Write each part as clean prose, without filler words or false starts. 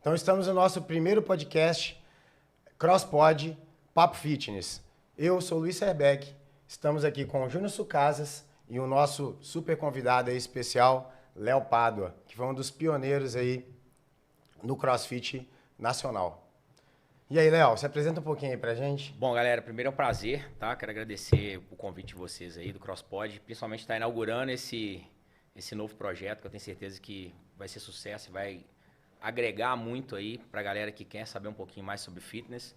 Então estamos no nosso primeiro podcast, CrossPod, Papo Fitness. Eu sou o Luiz Herbeck, estamos aqui com o Júnior Sucasas e o nosso super convidado aí especial, Léo Pádua, que foi um dos pioneiros aí no CrossFit nacional. E aí, Léo, se apresenta um pouquinho aí pra gente. Bom, galera, primeiro é um prazer, tá? Quero agradecer o convite de vocês aí do CrossPod, principalmente estar inaugurando esse novo projeto, que eu tenho certeza que vai ser sucesso e vai agregar muito aí pra galera que quer saber um pouquinho mais sobre fitness.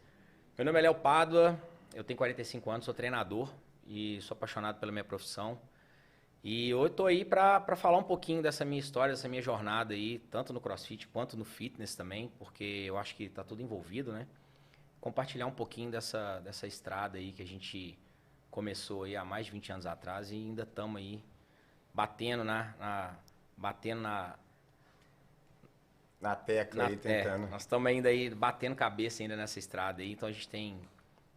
Meu nome é Léo Pádua, eu tenho 45 anos, sou treinador e sou apaixonado pela minha profissão. E hoje eu tô aí pra falar um pouquinho dessa minha história, dessa minha jornada aí, tanto no CrossFit quanto no fitness também, porque eu acho que tá tudo envolvido, né? Compartilhar um pouquinho dessa estrada aí que a gente começou aí há mais de 20 anos atrás e ainda estamos aí batendo Na tecla aí, tentando. nós estamos ainda aí batendo cabeça ainda nessa estrada aí, então a gente tem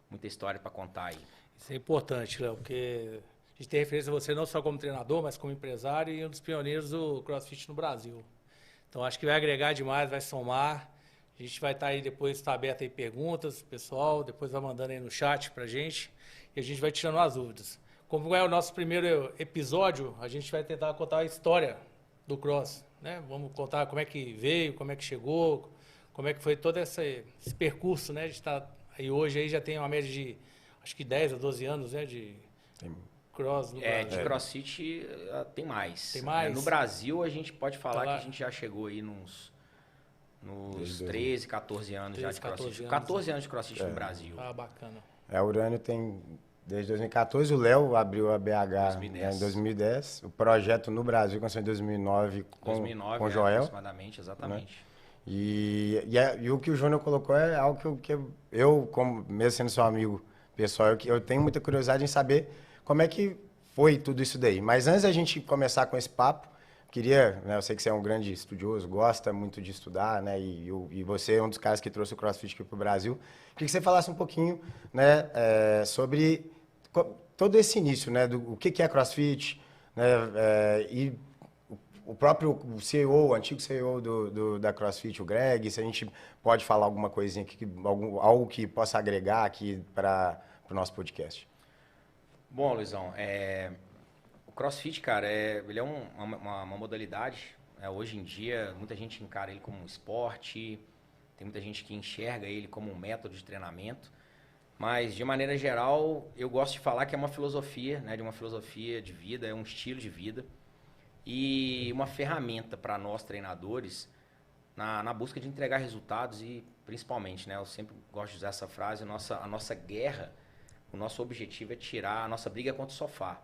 muita história para contar aí. Isso é importante, Léo, porque a gente tem referência a você não só como treinador, mas como empresário e um dos pioneiros do CrossFit no Brasil. Então acho que vai agregar demais, vai somar. A gente vai estar aí depois, está aberto aí perguntas, pessoal, depois vai mandando aí no chat pra gente e a gente vai tirando as dúvidas. Como é o nosso primeiro episódio, a gente vai tentar contar a história do Cross, né? Vamos contar como é que veio, como é que chegou, como é que foi todo esse percurso, né? A gente está aí hoje, aí já tem uma média de, acho que 10 a 12 anos, né? De Cross no Brasil. De CrossFit tem mais. Tem mais? No Brasil a gente pode falar Tá lá. que a gente já chegou aí nos Desde 13, 14 anos já 13, de CrossFit. 14 14 anos de CrossFit no Brasil. Ah, bacana. A Urânio tem desde 2014, o Léo abriu a BH 2010. Em 2010. O projeto no Brasil começou em 2009 com 2009, o Joel. aproximadamente, exatamente. E o que o Júnior colocou é algo que eu, como mesmo sendo seu amigo pessoal, eu tenho muita curiosidade em saber como é que foi tudo isso daí. Mas antes da gente começar com esse papo, queria, né, eu sei que você é um grande estudioso, gosta muito de estudar, né, e você é um dos caras que trouxe o CrossFit aqui para o Brasil. Queria que você falasse um pouquinho, né, sobre todo esse início, né, do o que é CrossFit, né, e o próprio CEO, o antigo CEO da CrossFit, o Greg, se a gente pode falar alguma coisinha aqui, algo que possa agregar aqui para o nosso podcast. Bom, Luizão, o CrossFit, cara, ele é uma modalidade. Hoje em dia, muita gente encara ele como um esporte, tem muita gente que enxerga ele como um método de treinamento. Mas, de maneira geral, eu gosto de falar que é uma filosofia, né, de uma filosofia de vida, é um estilo de vida e uma ferramenta para nós treinadores na busca de entregar resultados e, principalmente, né, eu sempre gosto de usar essa frase, a nossa guerra, o nosso objetivo é tirar, a nossa briga contra o sofá.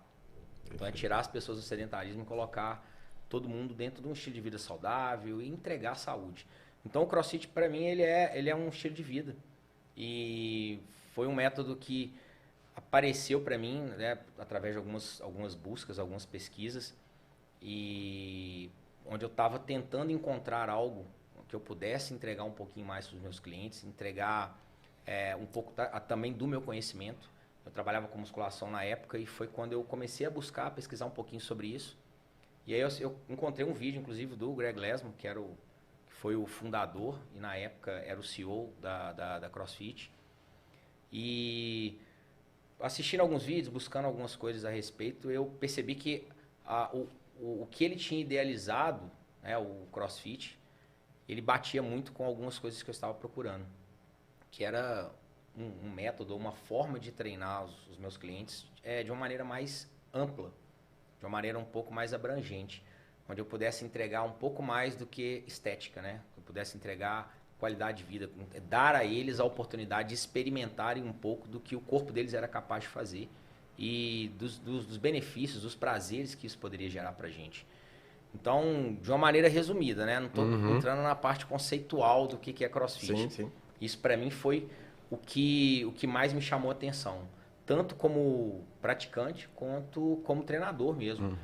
Então é tirar as pessoas do sedentarismo e colocar todo mundo dentro de um estilo de vida saudável e entregar saúde. Então o CrossFit, para mim, ele é um estilo de vida. E foi um método que apareceu para mim, né, através de algumas buscas, algumas pesquisas, e onde eu estava tentando encontrar algo que eu pudesse entregar um pouquinho mais para os meus clientes, entregar um pouco também do meu conhecimento. Eu trabalhava com musculação na época e foi quando eu comecei a buscar, a pesquisar um pouquinho sobre isso. E aí eu encontrei um vídeo, inclusive, do Greg Glassman, que foi o fundador e na época era o CEO da CrossFit. E assistindo alguns vídeos, buscando algumas coisas a respeito, eu percebi que o que ele tinha idealizado, né, o CrossFit, ele batia muito com algumas coisas que eu estava procurando, que era um método, uma forma de treinar os meus clientes de uma maneira mais ampla, de uma maneira um pouco mais abrangente, onde eu pudesse entregar um pouco mais do que estética, né? Eu pudesse entregar qualidade de vida, dar a eles a oportunidade de experimentarem um pouco do que o corpo deles era capaz de fazer e dos benefícios, dos prazeres que isso poderia gerar pra gente. Então, de uma maneira resumida, né? Não estou entrando na parte conceitual do que é CrossFit. Sim, sim. Isso para mim foi o que mais me chamou a atenção, tanto como praticante quanto como treinador mesmo.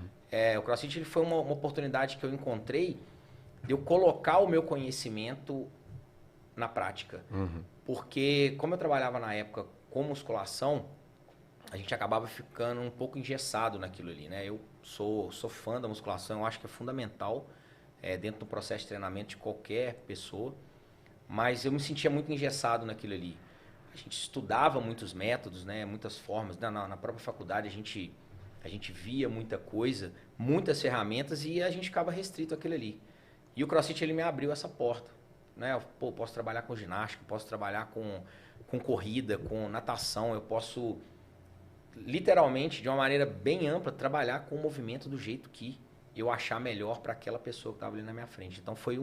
O CrossFit ele foi uma oportunidade que eu encontrei de eu colocar o meu conhecimento na prática. Porque como eu trabalhava na época com musculação, a gente acabava ficando um pouco engessado naquilo ali, né? Eu sou fã da musculação, eu acho que é fundamental dentro do processo de treinamento de qualquer pessoa. mas eu me sentia muito engessado naquilo ali. A gente estudava muitos métodos, né, muitas formas. Na própria faculdade a gente via muita coisa, muitas ferramentas e a gente ficava restrito àquilo ali. E o CrossFit ele me abriu essa porta. Né? Eu posso trabalhar com ginástica, posso trabalhar com corrida, com natação, eu posso literalmente, de uma maneira bem ampla, trabalhar com o movimento do jeito que eu achar melhor para aquela pessoa que estava ali na minha frente. Então foi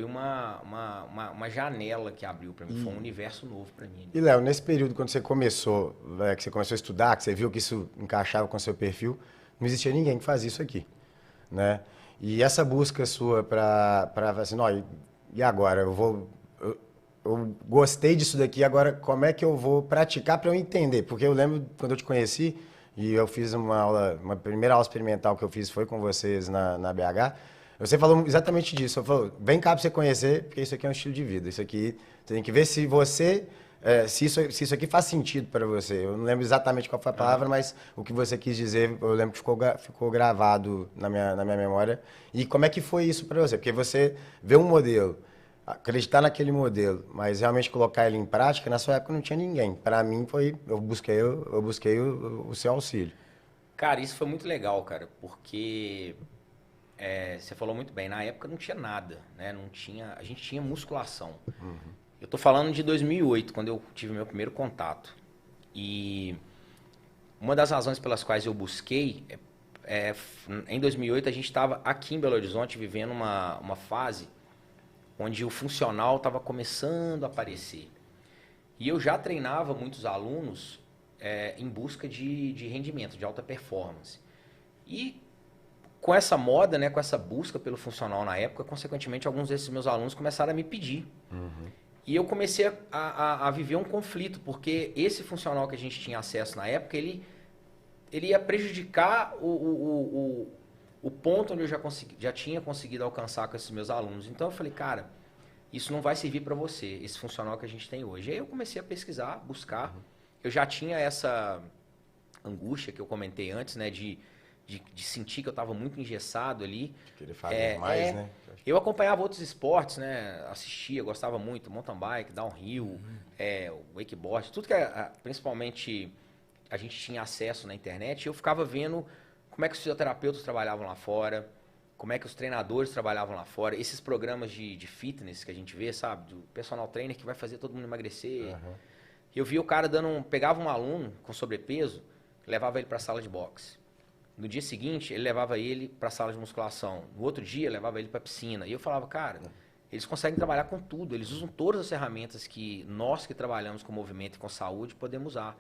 uma janela que abriu para mim, foi um universo novo para mim. E Léo, nesse período quando você começou, que você começou a estudar, que você viu que isso encaixava com o seu perfil, não existia ninguém que fazia isso aqui, né? E essa busca sua para assim, não, e agora eu gostei disso daqui, agora como é que eu vou praticar para eu entender? Porque eu lembro quando eu te conheci e eu fiz uma primeira aula experimental que eu fiz foi com vocês na BH. Você falou exatamente disso. Você falou, vem cá para você conhecer, porque isso aqui é um estilo de vida. Isso aqui, você tem que ver se você, se isso aqui faz sentido para você. Eu não lembro exatamente qual foi a palavra, mas o que você quis dizer, eu lembro que ficou gravado na minha memória. E como é que foi isso para você? Porque você vê um modelo, acreditar naquele modelo, mas realmente colocar ele em prática, na sua época não tinha ninguém. Para mim eu busquei o seu auxílio. Cara, isso foi muito legal, cara, porque você falou muito bem, na época não tinha nada, né? A gente tinha musculação. Eu tô falando de 2008, quando eu tive meu primeiro contato. E uma das razões pelas quais eu busquei, em 2008 a gente estava aqui em Belo Horizonte vivendo uma fase onde o funcional estava começando a aparecer. E eu já treinava muitos alunos em busca de rendimento, de alta performance. E com essa moda, né, com essa busca pelo funcional na época, consequentemente, alguns desses meus alunos começaram a me pedir. E eu comecei a viver um conflito, porque esse funcional que a gente tinha acesso na época, ele ia prejudicar o ponto onde eu já tinha conseguido alcançar com esses meus alunos. Então eu falei, cara, isso não vai servir para você, esse funcional que a gente tem hoje. Aí eu comecei a pesquisar, buscar. Eu já tinha essa angústia que eu comentei antes, né, de sentir que eu estava muito engessado ali. De querer fazer mais, né? Eu acompanhava outros esportes, né? Assistia, gostava muito, mountain bike, downhill, wakeboard, tudo que principalmente a gente tinha acesso na internet. Eu ficava vendo como é que os fisioterapeutas trabalhavam lá fora, como é que os treinadores trabalhavam lá fora, esses programas de fitness que a gente vê, sabe? Do personal trainer que vai fazer todo mundo emagrecer. Eu via o cara pegava um aluno com sobrepeso, levava ele para a sala de boxe. No dia seguinte, ele levava ele para a sala de musculação. No outro dia, levava ele para a piscina. E eu falava, cara, eles conseguem trabalhar com tudo. Eles usam todas as ferramentas que nós que trabalhamos com movimento e com saúde podemos usar.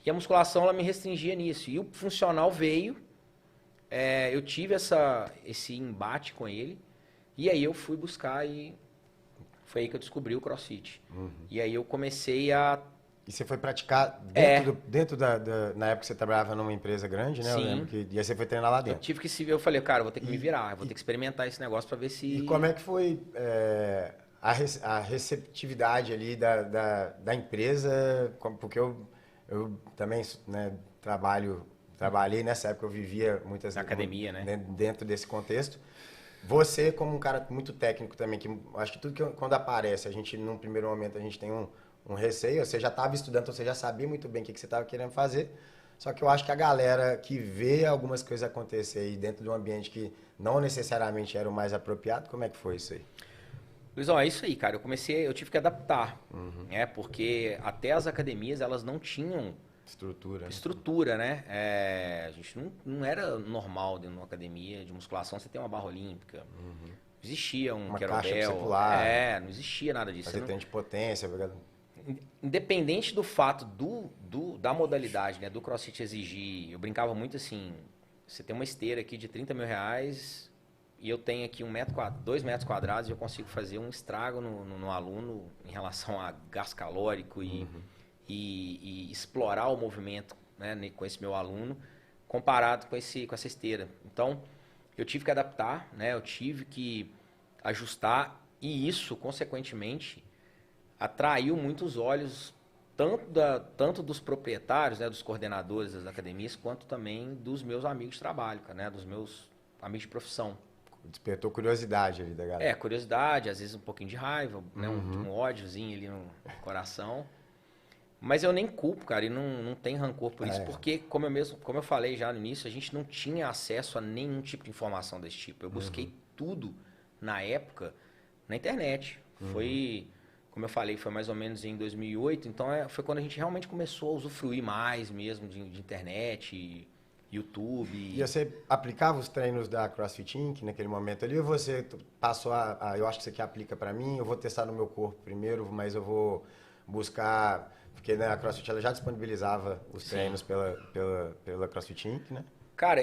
E a musculação, ela me restringia nisso. E o funcional veio, eu tive esse embate com ele. E aí eu fui buscar e foi aí que eu descobri o CrossFit. E aí eu comecei a... E você foi praticar dentro na época que você trabalhava numa empresa grande, né? Sim. Eu lembro e aí você foi treinar lá dentro. Eu falei, cara, eu vou ter que me virar, eu vou ter que experimentar esse negócio para ver se... E como é que foi a receptividade ali da empresa? Porque eu também, né, trabalhei nessa época, eu vivia muitas... Na academia, né? Dentro desse contexto. Você, como um cara muito técnico também, que acho que tudo quando aparece, num primeiro momento, a gente tem um receio, você já estava estudando, então você já sabia muito bem o que você estava querendo fazer, só que eu acho que a galera que vê algumas coisas acontecer aí dentro de um ambiente que não necessariamente era o mais apropriado, como é que foi isso aí? Luizão, é isso aí, cara, eu tive que adaptar, né, porque até as academias, elas não tinham estrutura, né, a gente não era normal dentro de uma academia de musculação, você tem uma barra olímpica, existia uma kettlebell, caixa pra você pular, não existia nada disso. Fazer treino de potência, independente do fato da modalidade, né, do CrossFit exigir, eu brincava muito assim, você tem uma esteira aqui de 30 mil reais e eu tenho aqui 2 metros quadrados e eu consigo fazer um estrago no aluno em relação a gasto calórico e explorar o movimento, né, com esse meu aluno comparado com essa esteira. Então, eu tive que adaptar, né, eu tive que ajustar e isso, consequentemente, atraiu muitos olhos tanto dos proprietários, né, dos coordenadores das academias, quanto também dos meus amigos de trabalho, né, dos meus amigos de profissão. despertou curiosidade ali da galera. Curiosidade, às vezes um pouquinho de raiva, né? Um ódiozinho ali no coração. Mas eu nem culpo, cara, e não tem rancor por isso, porque, como eu falei já no início, a gente não tinha acesso a nenhum tipo de informação desse tipo. Eu busquei tudo, na época, na internet. Foi, como eu falei, foi mais ou menos em 2008, então foi quando a gente realmente começou a usufruir mais mesmo de internet, YouTube. E você aplicava os treinos da CrossFit Inc. naquele momento ali, ou você passou eu acho que isso aqui aplica para mim, eu vou testar no meu corpo primeiro, mas eu vou buscar... Porque, né, a CrossFit ela já disponibilizava os treinos pela CrossFit Inc., né? Cara,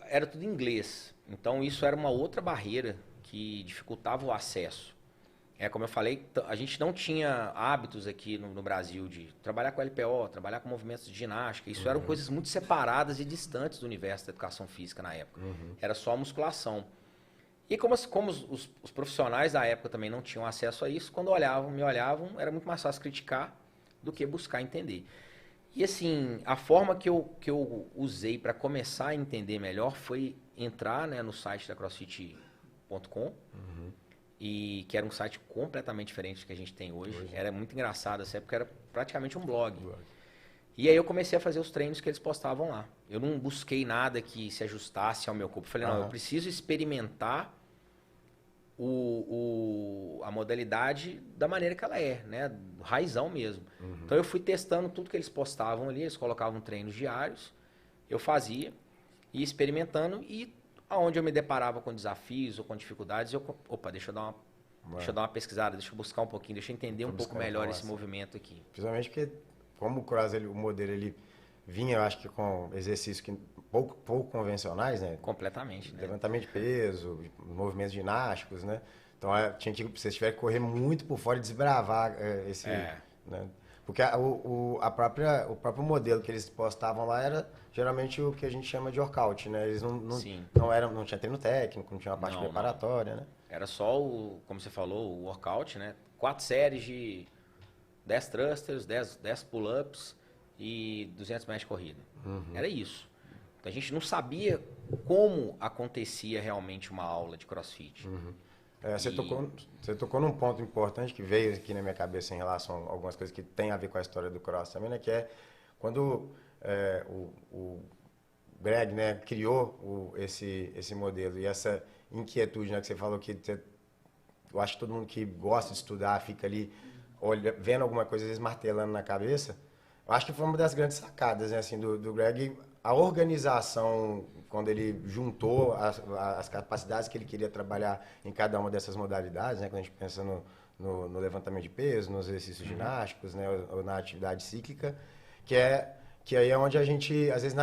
era tudo em inglês, então isso era uma outra barreira que dificultava o acesso. Como eu falei, a gente não tinha hábitos aqui no Brasil de trabalhar com LPO, trabalhar com movimentos de ginástica. Isso eram coisas muito separadas e distantes do universo da educação física na época. Era só a musculação. E como os profissionais da época também não tinham acesso a isso, quando me olhavam, era muito mais fácil criticar do que buscar entender. E assim, a forma que eu usei para começar a entender melhor foi entrar, né, no site da CrossFit.com, e que era um site completamente diferente do que a gente tem hoje. Era muito engraçado, essa época era praticamente um blog. E aí eu comecei a fazer os treinos que eles postavam lá. Eu não busquei nada que se ajustasse ao meu corpo. Eu falei, não, eu preciso experimentar a modalidade da maneira que ela é, né? Raizão mesmo. Então eu fui testando tudo que eles postavam ali, eles colocavam treinos diários, eu fazia, ia experimentando, e aonde eu me deparava com desafios ou com dificuldades, deixa eu dar uma pesquisada, deixa eu buscar um pouquinho, deixa eu entender um pouco melhor esse movimento aqui. Principalmente porque, como o cross, o modelo, ele vinha, eu acho que com exercícios que pouco convencionais, né? Completamente, né? Levantamento de peso, movimentos ginásticos, né? Então, vocês tiveram que correr muito por fora e desbravar esse... Né? Porque o próprio modelo que eles postavam lá era geralmente o que a gente chama de workout, né? Eles não tinha treino técnico, não tinha uma parte preparatória, né? Era só como você falou, o workout, né? 4 séries de 10 thrusters, 10 pull-ups e 200 metros de corrida. Era isso. Então a gente não sabia como acontecia realmente uma aula de CrossFit. Você tocou num ponto importante que veio aqui na minha cabeça em relação a algumas coisas que tem a ver com a história do Cross também, né? Que é quando o Greg, né, criou esse modelo e essa inquietude, né, que você falou que eu acho que todo mundo que gosta de estudar fica ali vendo alguma coisa, às vezes martelando na cabeça. Eu acho que foi uma das grandes sacadas, né, assim, do Greg, a organização, quando ele juntou as capacidades que ele queria trabalhar em cada uma dessas modalidades, né, quando a gente pensa no levantamento de peso, nos exercícios ginásticos, né, ou na atividade cíclica, que aí é onde a gente, às vezes,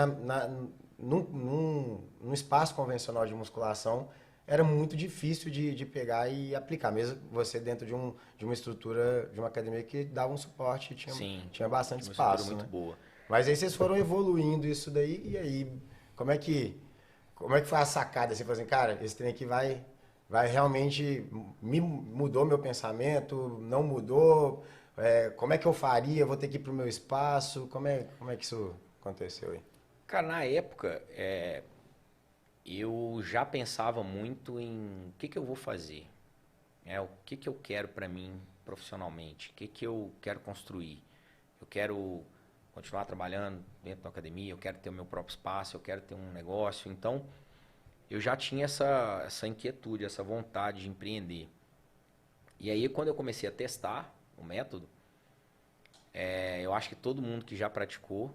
num espaço convencional de musculação, era muito difícil de pegar e aplicar, mesmo você dentro de uma estrutura, de uma academia que dava um suporte, tinha bastante espaço, muito né? boa. Mas aí vocês foram evoluindo isso daí, e aí, como é que foi a sacada? Você falou assim, cara, esse trem aqui vai realmente, mudou meu pensamento, não mudou, como é que eu faria? Vou ter que ir pro meu espaço, como é que isso aconteceu aí? Cara, na época, eu já pensava muito em o que eu vou fazer, o que eu quero para mim profissionalmente, o que eu quero construir. Eu quero continuar trabalhando dentro da academia, eu quero ter o meu próprio espaço, eu quero ter um negócio. Então, eu já tinha essa inquietude, essa vontade de empreender. E aí, quando eu comecei a testar o método, eu acho que todo mundo que já praticou,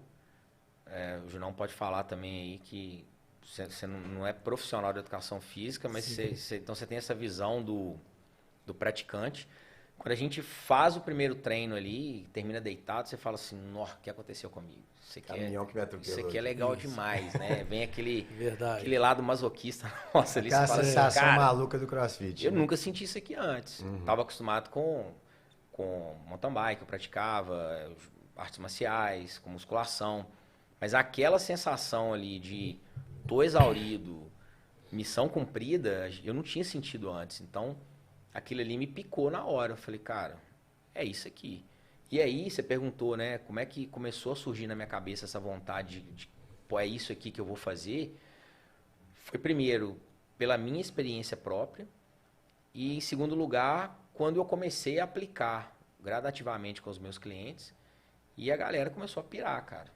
o Junão pode falar também aí que você não é profissional de educação física, mas então você tem essa visão do praticante. Quando a gente faz o primeiro treino ali, termina deitado, você fala assim, nossa, o que aconteceu comigo? Isso aqui é legal demais, né? Vem aquele lado masoquista nossa ali. Aquela você fala sensação assim, maluca do CrossFit. Eu nunca senti isso aqui antes. Estava acostumado com mountain bike, eu praticava artes marciais, com musculação. Mas aquela sensação ali de tô exaurido, missão cumprida, eu não tinha sentido antes. Então, aquilo ali me picou na hora. Eu falei, cara, é isso aqui. E aí, você perguntou, né, como é que começou a surgir na minha cabeça essa vontade de pô, é isso aqui que eu vou fazer? Foi primeiro pela minha experiência própria. E, em segundo lugar, quando eu comecei a aplicar gradativamente com os meus clientes. E a galera começou a pirar, cara.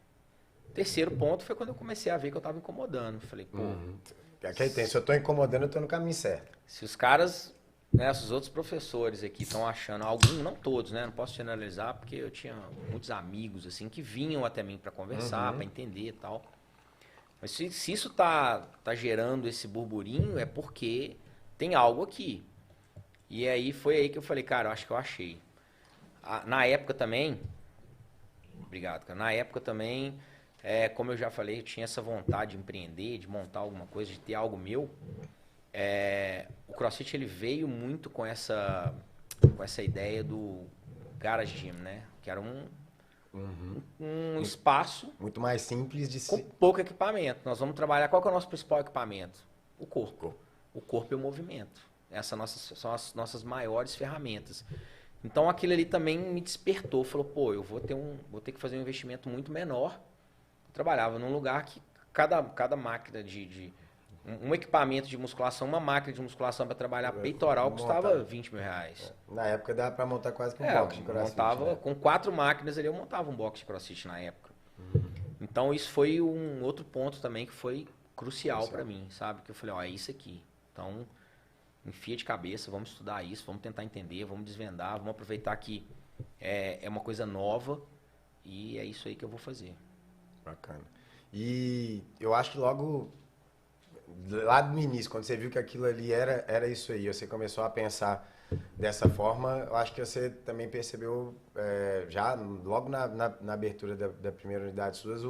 Terceiro ponto foi quando eu comecei a ver que eu tava incomodando. Falei, pô... Aqui tem, se eu tô incomodando, eu tô no caminho certo. Se os caras, né, se os outros professores aqui estão achando, alguns, não todos, né, não posso generalizar, porque eu tinha muitos amigos, assim, que vinham até mim para conversar, para entender e tal. Mas se isso tá gerando esse burburinho, é porque tem algo aqui. E aí foi aí que eu falei, cara, eu acho que eu achei. Na época também, obrigado, cara, na época também, como eu já falei, eu tinha essa vontade de empreender, de montar alguma coisa, de ter algo meu. O CrossFit ele veio muito com essa ideia do Garage Gym, né? Que era um espaço muito mais simples de com pouco equipamento. Nós vamos trabalhar, qual que é o nosso principal equipamento? O corpo. O corpo e o movimento. Essas são as nossas maiores ferramentas. Então aquilo ali também me despertou, falou, pô, eu vou ter que fazer um investimento muito menor. Eu trabalhava num lugar que cada máquina um equipamento de musculação, uma máquina de musculação para trabalhar peitoral custava 20 mil reais. Na época dava para montar quase que um box de CrossFit. Montava, com 4 máquinas ali, eu montava um box de CrossFit na época. Então isso foi um outro ponto também que foi crucial para mim, sabe? Que eu falei, ó, é isso aqui. Então, enfia de cabeça, vamos estudar isso, vamos tentar entender, vamos desvendar, vamos aproveitar que é uma coisa nova e é isso aí que eu vou fazer. Bacana. E eu acho que logo lá no início, quando você viu que aquilo ali era isso aí, você começou a pensar dessa forma, eu acho que você também percebeu, já logo na abertura da primeira unidade suas,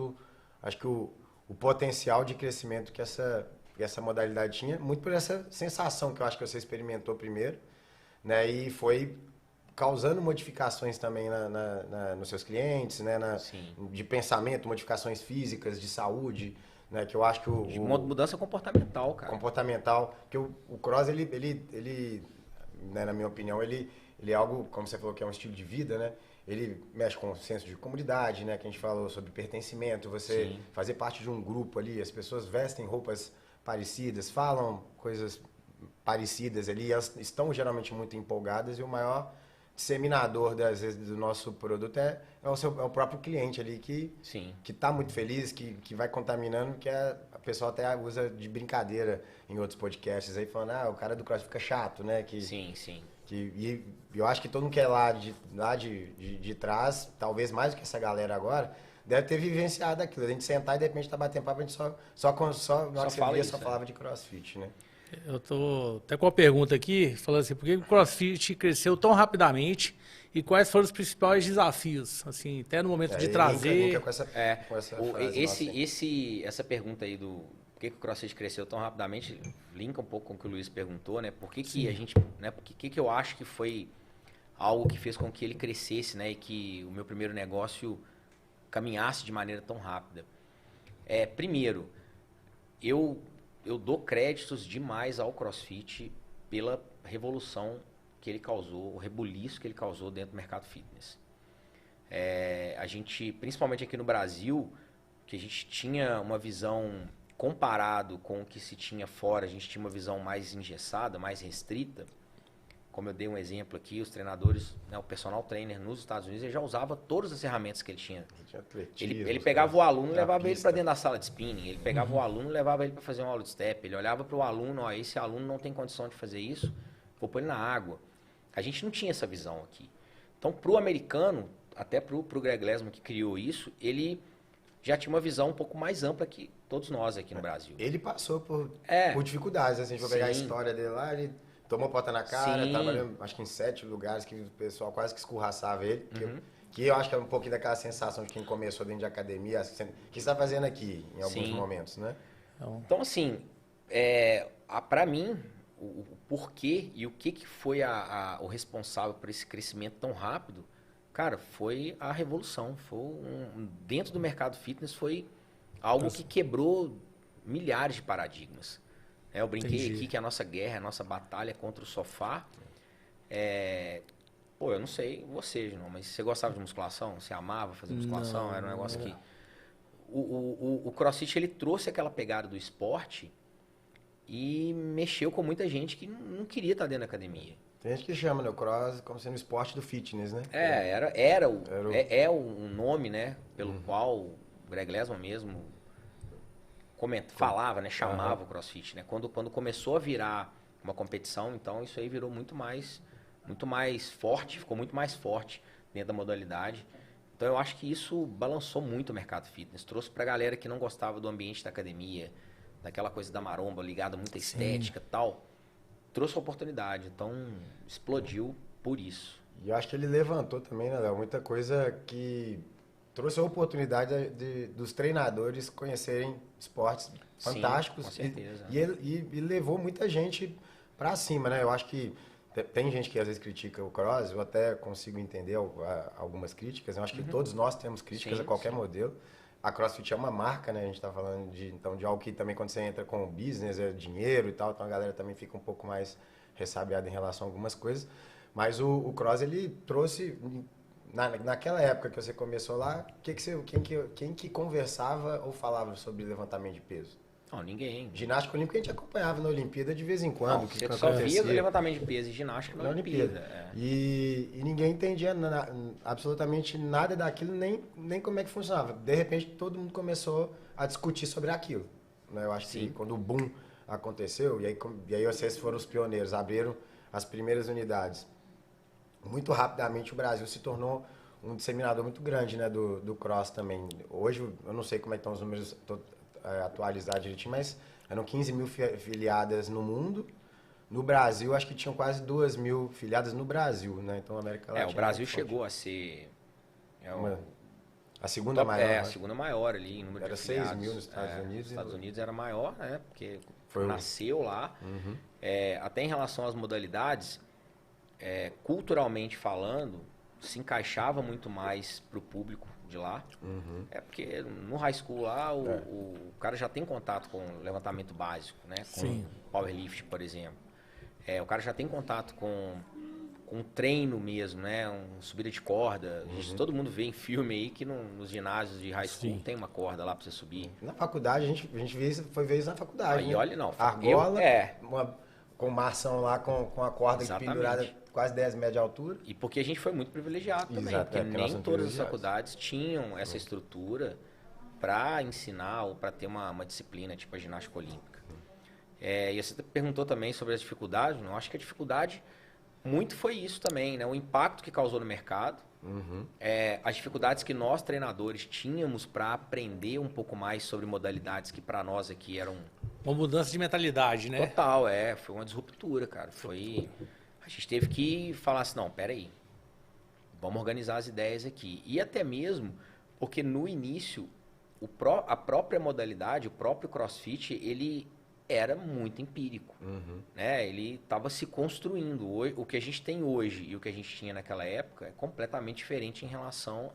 acho que o potencial de crescimento que essa modalidade tinha, muito por essa sensação que eu acho que você experimentou primeiro, né, e foi causando modificações também nos seus clientes, né, de pensamento, modificações físicas, de saúde, né, que eu acho que mudança comportamental, cara. Comportamental, que o cross, ele né, na minha opinião, ele é algo, como você falou, que é um estilo de vida, né? Ele mexe com o senso de comunidade, né? Que a gente falou sobre pertencimento, você fazer parte de um grupo ali, as pessoas vestem roupas parecidas, falam coisas parecidas ali, elas estão geralmente muito empolgadas e o maior disseminador, às vezes, do nosso produto é o próprio cliente ali que está muito feliz, que vai contaminando, que a pessoa até usa de brincadeira em outros podcasts aí, falando, o cara do CrossFit fica chato, né? Sim. E eu acho que todo mundo que é lá de trás, talvez mais do que essa galera agora, deve ter vivenciado aquilo. A gente sentar e de repente tá batendo papo, a gente só na hora que você via, só falava de CrossFit, né? Eu tô até com uma pergunta aqui, falando assim, por que o CrossFit cresceu tão rapidamente e quais foram os principais desafios, assim, até no momento de trazer... Linka com essa frase, essa pergunta aí do por que o CrossFit cresceu tão rapidamente, linka um pouco com o que o Luiz perguntou, né? Por que a gente, né? Por que eu acho que foi algo que fez com que ele crescesse, né? E que o meu primeiro negócio caminhasse de maneira tão rápida. Primeiro, eu dou créditos demais ao CrossFit pela revolução que ele causou, o rebuliço que ele causou dentro do mercado fitness. A gente, principalmente aqui no Brasil, que a gente tinha uma visão, comparado com o que se tinha fora, a gente tinha uma visão mais engessada, mais restrita. Como eu dei um exemplo aqui, os treinadores, né, o personal trainer nos Estados Unidos, ele já usava todas as ferramentas que ele tinha. Ele pegava o aluno e levava ele para dentro da sala de spinning. Ele pegava o aluno e levava ele para fazer uma aula de step. Ele olhava para o aluno, esse aluno não tem condição de fazer isso, vou pôr ele na água. A gente não tinha essa visão aqui. Então, para o americano, até para o Greg Glassman que criou isso, ele já tinha uma visão um pouco mais ampla que todos nós aqui no Brasil. Ele passou por dificuldades, assim, a gente vai pegar a história dele lá, ele tomou porta na cara, trabalhou acho que em 7 lugares que o pessoal quase que escorraçava ele. Que eu acho que é um pouquinho daquela sensação de quem começou dentro de academia, o que está fazendo aqui em alguns momentos, né? Então, assim, para mim, o porquê e o que foi o responsável por esse crescimento tão rápido, cara, foi a revolução. Dentro do mercado fitness foi algo que quebrou milhares de paradigmas. Eu brinquei aqui que a nossa guerra, a nossa batalha contra o sofá, eu não sei você, João, mas você gostava de musculação? Você amava fazer musculação? Era um negócio que... O CrossFit, ele trouxe aquela pegada do esporte e mexeu com muita gente que não queria estar dentro da academia. Tem gente que chama, né, o cross como sendo esporte do fitness, né? É o nome, né, pelo qual o Greg Lesman mesmo falava, né, chamava o CrossFit, né? Quando começou a virar uma competição, então isso aí virou muito mais forte, ficou muito mais forte dentro da modalidade. Então eu acho que isso balançou muito o mercado fitness, trouxe pra galera que não gostava do ambiente da academia, daquela coisa da maromba ligada muito à estética e tal, trouxe a oportunidade, então explodiu por isso. E eu acho que ele levantou também, né, Léo, muita coisa que trouxe a oportunidade dos treinadores conhecerem esportes fantásticos. Sim, com certeza. E levou muita gente para cima, né? Eu acho que tem gente que às vezes critica o cross, eu até consigo entender algumas críticas. Eu acho que todos nós temos críticas a qualquer modelo. A CrossFit é uma marca, né? A gente está falando de algo que também quando você entra com o business, é dinheiro e tal, então a galera também fica um pouco mais ressabiada em relação a algumas coisas. Mas o cross, ele trouxe, naquela época que você começou lá, quem que conversava ou falava sobre levantamento de peso? Não, ninguém. Ginástica olímpica a gente acompanhava na Olimpíada de vez em quando. Não, você só via levantamento de peso e ginástica na Olimpíada. E ninguém entendia absolutamente nada daquilo, nem como é que funcionava. De repente, todo mundo começou a discutir sobre aquilo. Né? Eu acho que quando o boom aconteceu, e aí vocês foram os pioneiros, abriram as primeiras unidades. Muito rapidamente o Brasil se tornou um disseminador muito grande, né, do cross também. Hoje, eu não sei como é que estão os números atualizados direitinho, mas eram 15 mil filiadas no mundo. No Brasil, acho que tinham quase 2 mil filiadas no Brasil, né? Então, a América Latina... o Brasil chegou a ser... a segunda maior, né? A segunda maior ali em número de filiados. Era 6 mil nos Estados Unidos. Nos Estados Unidos era maior, né? Porque Foi nasceu lá. Até em relação às modalidades, culturalmente falando, se encaixava muito mais para o público de lá. Porque no high school lá, o cara já tem contato com levantamento básico, né? Com powerlift, por exemplo. O cara já tem contato com treino mesmo, né? Subida de corda. Todo mundo vê em filme aí que nos ginásios de high school tem uma corda lá para você subir. Na faculdade, a gente foi ver isso na faculdade. Aí, né? olha, não. Argola, com uma ação lá com a corda pendurada quase 10 metros de altura. E porque a gente foi muito privilegiado também, porque nem todas as faculdades tinham essa estrutura para ensinar ou para ter uma disciplina tipo a ginástica olímpica. E você perguntou também sobre as dificuldades. Eu acho que a dificuldade muito foi isso também, né? O impacto que causou no mercado, as dificuldades que nós treinadores tínhamos para aprender um pouco mais sobre modalidades que para nós aqui eram... Uma mudança de mentalidade, né? Total, foi uma disruptura, cara. A gente teve que falar assim, não, peraí, vamos organizar as ideias aqui. E até mesmo porque no início, a própria modalidade, o próprio CrossFit, ele era muito empírico. Né? Ele estava se construindo. O que a gente tem hoje e o que a gente tinha naquela época é completamente diferente em relação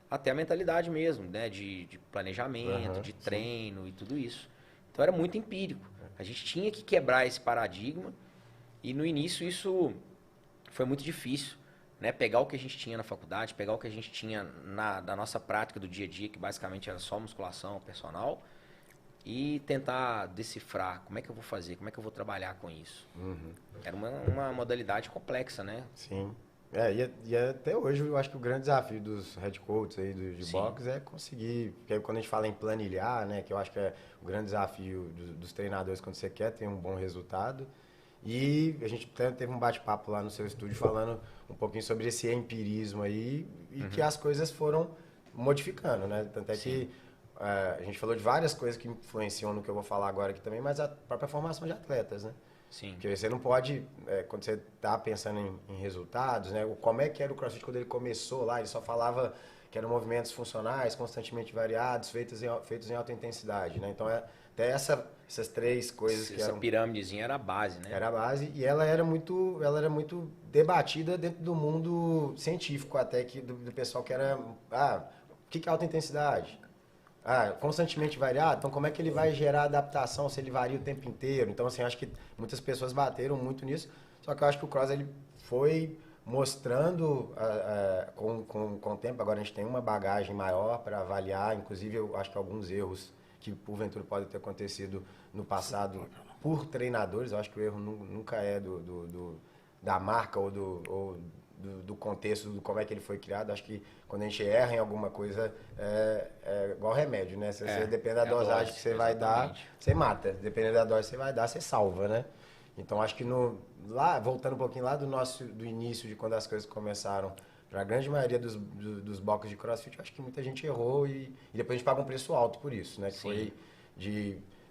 até a mentalidade mesmo, né? De planejamento, de treino e tudo isso. Então era muito empírico. A gente tinha que quebrar esse paradigma. E no início isso foi muito difícil, né? Pegar o que a gente tinha na faculdade, pegar o que a gente tinha da nossa prática do dia a dia, que basicamente era só musculação, personal, e tentar decifrar como é que eu vou fazer, como é que eu vou trabalhar com isso. Era uma modalidade complexa, né? Sim. E até hoje eu acho que o grande desafio dos head coaches aí de boxe é conseguir, porque aí quando a gente fala em planilhar, né, que eu acho que é o grande desafio dos treinadores quando você quer ter um bom resultado. E a gente teve um bate-papo lá no seu estúdio falando um pouquinho sobre esse empirismo aí e que as coisas foram modificando, né? Tanto é que a gente falou de várias coisas que influenciam no que eu vou falar agora aqui também, mas a própria formação de atletas, né? Sim. Porque você não pode, quando você está pensando em resultados, né? Como é que era o CrossFit quando ele começou lá, ele só falava que eram movimentos funcionais, constantemente variados, feitos em alta intensidade, né? Então, até essas três coisas que eram... Essa pirâmidezinha era a base, né? Era a base e ela era muito debatida dentro do mundo científico até, do pessoal que era... o que é alta intensidade? Constantemente variado, então como é que ele vai gerar adaptação se ele varia o tempo inteiro? Então, assim, acho que muitas pessoas bateram muito nisso, só que eu acho que o Cross, ele foi mostrando com o tempo, agora a gente tem uma bagagem maior para avaliar, inclusive eu acho que alguns erros que porventura podem ter acontecido no passado por treinadores. Eu acho que o erro nunca é da marca ou do contexto, do como é que ele foi criado. Acho que quando a gente erra em alguma coisa, é igual remédio, né? Se você depende da dosagem que você vai dar, você mata. Dependendo da dose que você vai dar, você salva, né? Então, acho que lá, voltando um pouquinho lá do início, de quando as coisas começaram, para a grande maioria dos blocos de CrossFit, eu acho que muita gente errou e depois a gente paga um preço alto por isso, né? Que foi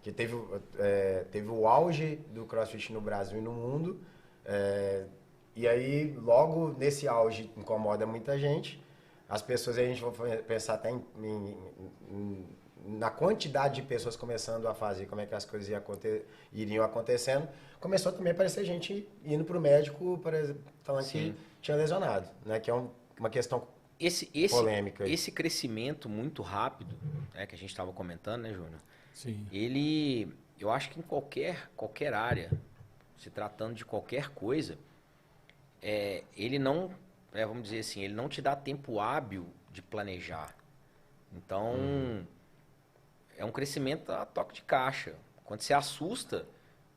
que teve o auge do CrossFit no Brasil e no mundo, e aí logo nesse auge incomoda muita gente. As pessoas, a gente vai pensar até na quantidade de pessoas começando a fazer, como é que as coisas iriam acontecendo. Começou também a aparecer gente indo para o médico, por exemplo, falando que tinha lesionado, né? Que é uma questão polêmica. Esse crescimento muito rápido, que a gente estava comentando, né, Júnior? Sim. Eu acho que em qualquer área, se tratando de qualquer coisa, ele não, vamos dizer assim, ele não te dá tempo hábil de planejar. Então, é um crescimento a toque de caixa. Quando você assusta,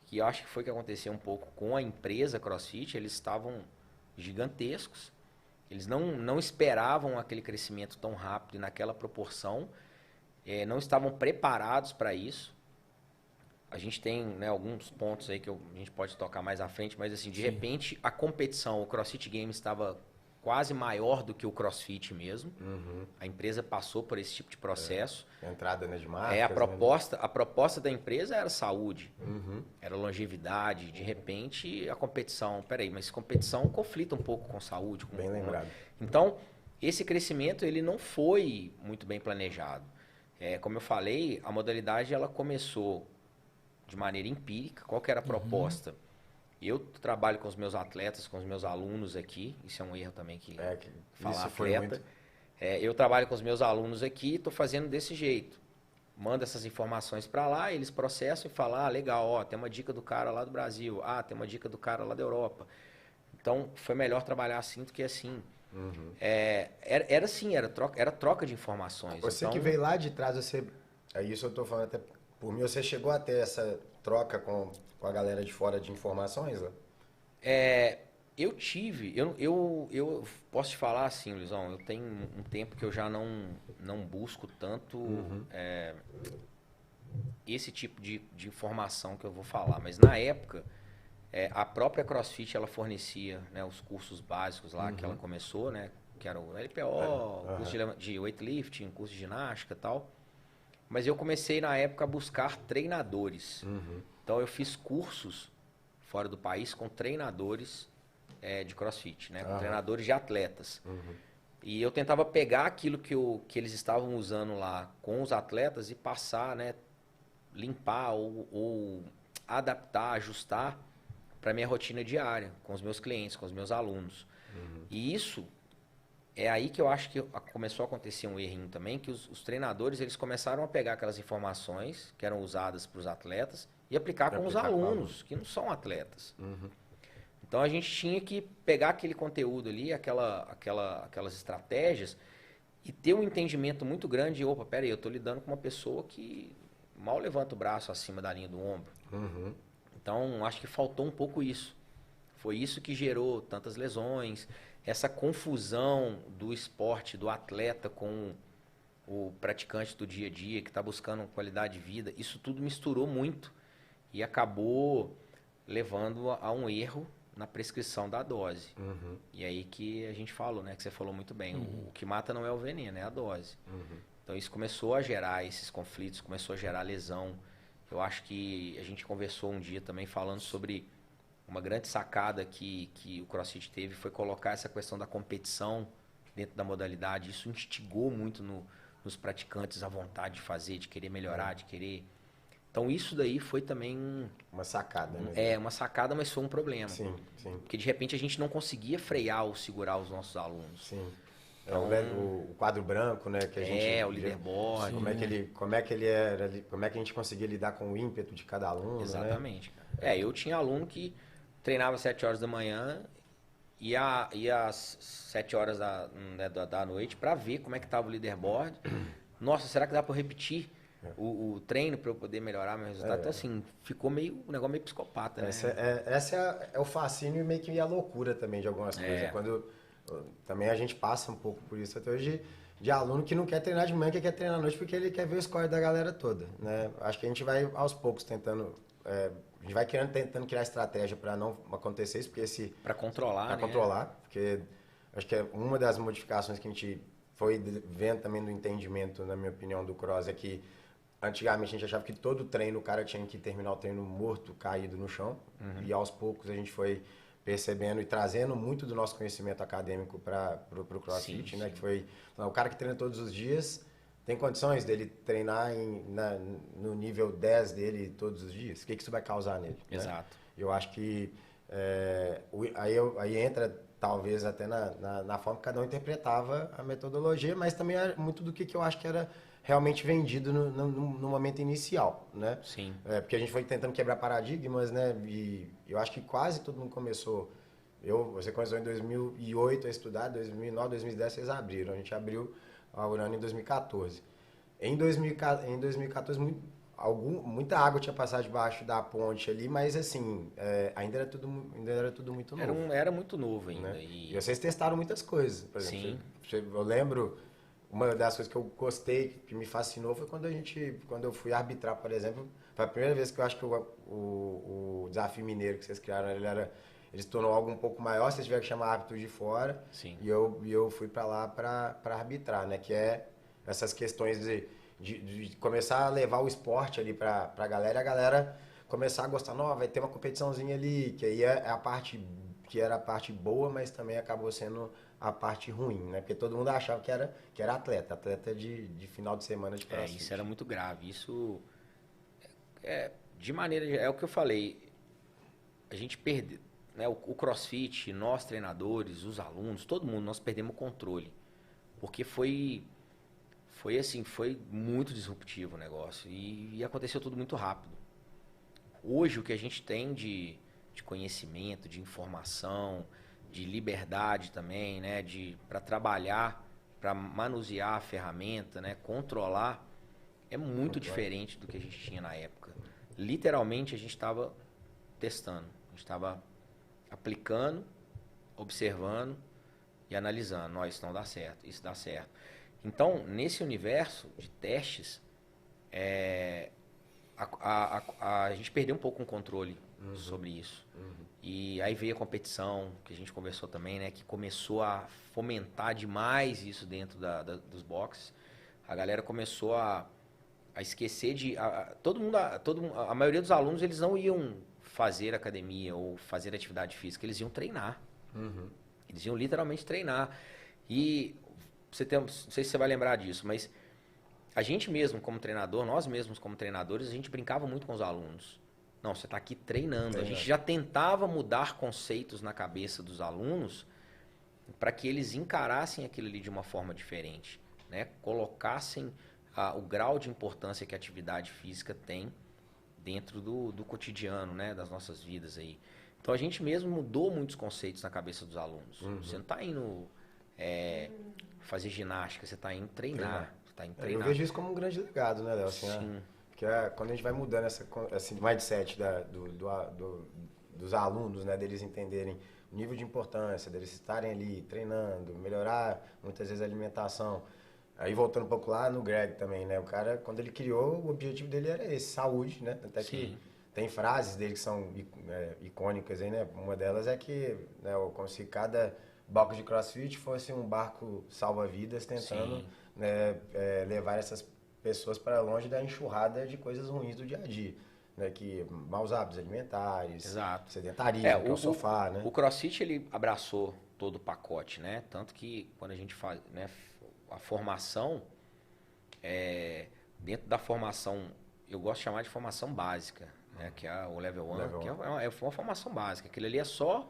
que eu acho que foi o que aconteceu um pouco com a empresa CrossFit, eles estavam gigantescos. Eles não esperavam aquele crescimento tão rápido e naquela proporção. Não estavam preparados para isso. A gente tem, né, alguns pontos aí que a gente pode tocar mais à frente, mas assim, de repente a competição, o CrossFit Games estava quase maior do que o CrossFit mesmo. A empresa passou por esse tipo de processo. Entrada, né, de marcas. A proposta da empresa era saúde, era longevidade. De repente, a competição... Peraí, mas competição conflita um pouco com saúde. Bem lembrado. Então, esse crescimento ele não foi muito bem planejado. Como eu falei, a modalidade ela começou de maneira empírica. Qual que era a proposta? Eu trabalho com os meus atletas, com os meus alunos aqui. Isso é um erro também que falar atleta. Eu trabalho com os meus alunos aqui e estou fazendo desse jeito. Mando essas informações para lá, eles processam e falam, legal, tem uma dica do cara lá do Brasil, tem uma dica do cara lá da Europa. Então, foi melhor trabalhar assim do que assim. Era assim, era troca de informações. Você então, que veio lá de trás, isso eu estou falando até por mim, você chegou a ter essa troca com a galera de fora de informações? Né? Eu tive, eu posso te falar assim, Luizão, eu tenho um tempo que eu já não busco tanto esse tipo de informação que eu vou falar, mas na época a própria CrossFit ela fornecia, né, os cursos básicos lá que ela começou, né, que era o LPO, curso de weightlifting, curso de ginástica e tal, mas eu comecei na época a buscar treinadores, então eu fiz cursos fora do país com treinadores de CrossFit, né? Com treinadores de atletas. E eu tentava pegar aquilo que eles estavam usando lá com os atletas e passar, né? Limpar ou adaptar, ajustar para minha rotina diária, com os meus clientes, com os meus alunos. E isso é aí que eu acho que começou a acontecer um errinho também, que os treinadores eles começaram a pegar aquelas informações que eram usadas para os atletas e aplicar com os alunos, que não são atletas. Então a gente tinha que pegar aquele conteúdo ali, aquelas estratégias e ter um entendimento muito grande de, opa, peraí, eu estou lidando com uma pessoa que mal levanta o braço acima da linha do ombro. Então acho que faltou um pouco isso. Foi isso que gerou tantas lesões, essa confusão do esporte, do atleta com o praticante do dia a dia que está buscando qualidade de vida. Isso tudo misturou muito e acabou levando a um erro na prescrição da dose. E aí que a gente falou, né? Que você falou muito bem. O que mata não é o veneno, é a dose. Então isso começou a gerar esses conflitos, começou a gerar lesão. Eu acho que a gente conversou um dia também falando sobre uma grande sacada que o CrossFit teve foi colocar essa questão da competição dentro da modalidade. Isso instigou muito nos praticantes a vontade de fazer, de querer melhorar, de querer... Então isso daí foi também... Uma sacada, né? Uma sacada, mas foi um problema. Sim. Porque de repente a gente não conseguia frear ou segurar os nossos alunos. Sim. Então, o quadro branco, né? Que a gente, o leaderboard. Como é que ele era, como é que a gente conseguia lidar com o ímpeto de cada aluno, Exatamente. Né? Eu tinha aluno que treinava às 7 horas da manhã e às 7 horas da noite para ver como é que estava o leaderboard. Nossa, será que dá para eu repetir? o treino para eu poder melhorar meu resultado. Então, assim, ficou meio, um negócio meio psicopata, né? Essa é o fascínio e meio que a loucura também de algumas coisas. Quando também a gente passa um pouco por isso até hoje, de aluno que não quer treinar de manhã, que quer treinar à noite, porque ele quer ver o score da galera toda, né? Acho que a gente vai aos poucos tentando, a gente vai tentando criar estratégia para não acontecer isso, porque para controlar, para controlar, porque acho que é uma das modificações que a gente foi vendo também do entendimento, na minha opinião, do cross, é que antigamente a gente achava que todo treino o cara tinha que terminar o treino morto, caído no chão, e aos poucos a gente foi percebendo e trazendo muito do nosso conhecimento acadêmico para o CrossFit, né? Que foi o cara que treina todos os dias tem condições dele treinar no nível 10 dele todos os dias? O que isso vai causar nele? Exato. Né? Eu acho que aí entra talvez até na forma que cada um interpretava a metodologia, mas também é muito do que eu acho que era realmente vendido no momento inicial, né? Sim. Porque a gente foi tentando quebrar paradigmas, né? E eu acho que quase todo mundo começou. Você começou em 2008 a estudar, 2009, 2010 vocês abriram. A gente abriu a Urano em 2014. Em 2014, muita água tinha passado debaixo da ponte ali, mas assim, ainda era tudo muito novo. Era muito novo ainda. Né? E vocês testaram muitas coisas. Por exemplo, sim. Eu lembro, uma das coisas que eu gostei, que me fascinou, foi quando eu fui arbitrar, por exemplo. Foi a primeira vez que eu acho que o desafio mineiro que vocês criaram, ele se tornou algo um pouco maior, vocês tiveram que chamar árbitro de fora. Sim. E eu fui para lá para arbitrar, né? Que é essas questões de começar a levar o esporte ali para a galera começar a gostar. Não, vai ter uma competiçãozinha ali, que aí é a parte que era a parte boa, mas também acabou sendo a parte ruim, né? Porque todo mundo achava que era atleta de final de semana de CrossFit. Isso era muito grave. Isso de maneira, é o que eu falei, a gente perdeu, né? O CrossFit, nós treinadores, os alunos, todo mundo, nós perdemos o controle, porque foi muito disruptivo o negócio e aconteceu tudo muito rápido. Hoje o que a gente tem de conhecimento, de informação, de liberdade também, né, para trabalhar, para manusear a ferramenta, né, controlar, é muito diferente do que a gente tinha na época. Literalmente a gente estava testando, a gente estava aplicando, observando e analisando. Isso não dá certo, isso dá certo. Então, nesse universo de testes, a gente perdeu um pouco o controle sobre isso. E aí veio a competição, que a gente conversou também, né? Que começou a fomentar demais isso dentro dos boxes. A galera começou a esquecer de... A maioria dos alunos, eles não iam fazer academia ou fazer atividade física, eles iam treinar. Eles iam literalmente treinar. E não sei se você vai lembrar disso, mas a gente mesmo como treinador, nós mesmos como treinadores, a gente brincava muito com os alunos. Não, você está aqui treinando. A gente já tentava mudar conceitos na cabeça dos alunos para que eles encarassem aquilo ali de uma forma diferente, né? Colocassem o grau de importância que a atividade física tem dentro do cotidiano, né? Das nossas vidas aí. Então a gente mesmo mudou muitos conceitos na cabeça dos alunos. Você não está indo fazer ginástica, você está indo treinar. Você tá indo treinar. Eu vejo isso como um grande legado, né, Léo? Assim, sim. Porque quando a gente vai mudando esse mindset dos alunos, né, deles entenderem o nível de importância, deles estarem ali treinando, melhorar muitas vezes a alimentação. Aí voltando um pouco lá no Greg também, né? O cara, quando ele criou, o objetivo dele era esse, saúde, né? Até que tem frases dele que são icônicas aí, né? Uma delas é que, né, como se cada box de CrossFit fosse um barco salva-vidas tentando, né, levar essas pessoas para longe da enxurrada de coisas ruins do dia a dia, né? Que maus hábitos alimentares, sedentarismo, que é o sofá, né? O CrossFit, ele abraçou todo o pacote, né? Tanto que quando a gente faz, né, a formação, dentro da formação, eu gosto de chamar de formação básica, né? Que é o Level 1, que é uma formação básica. Aquilo ali é só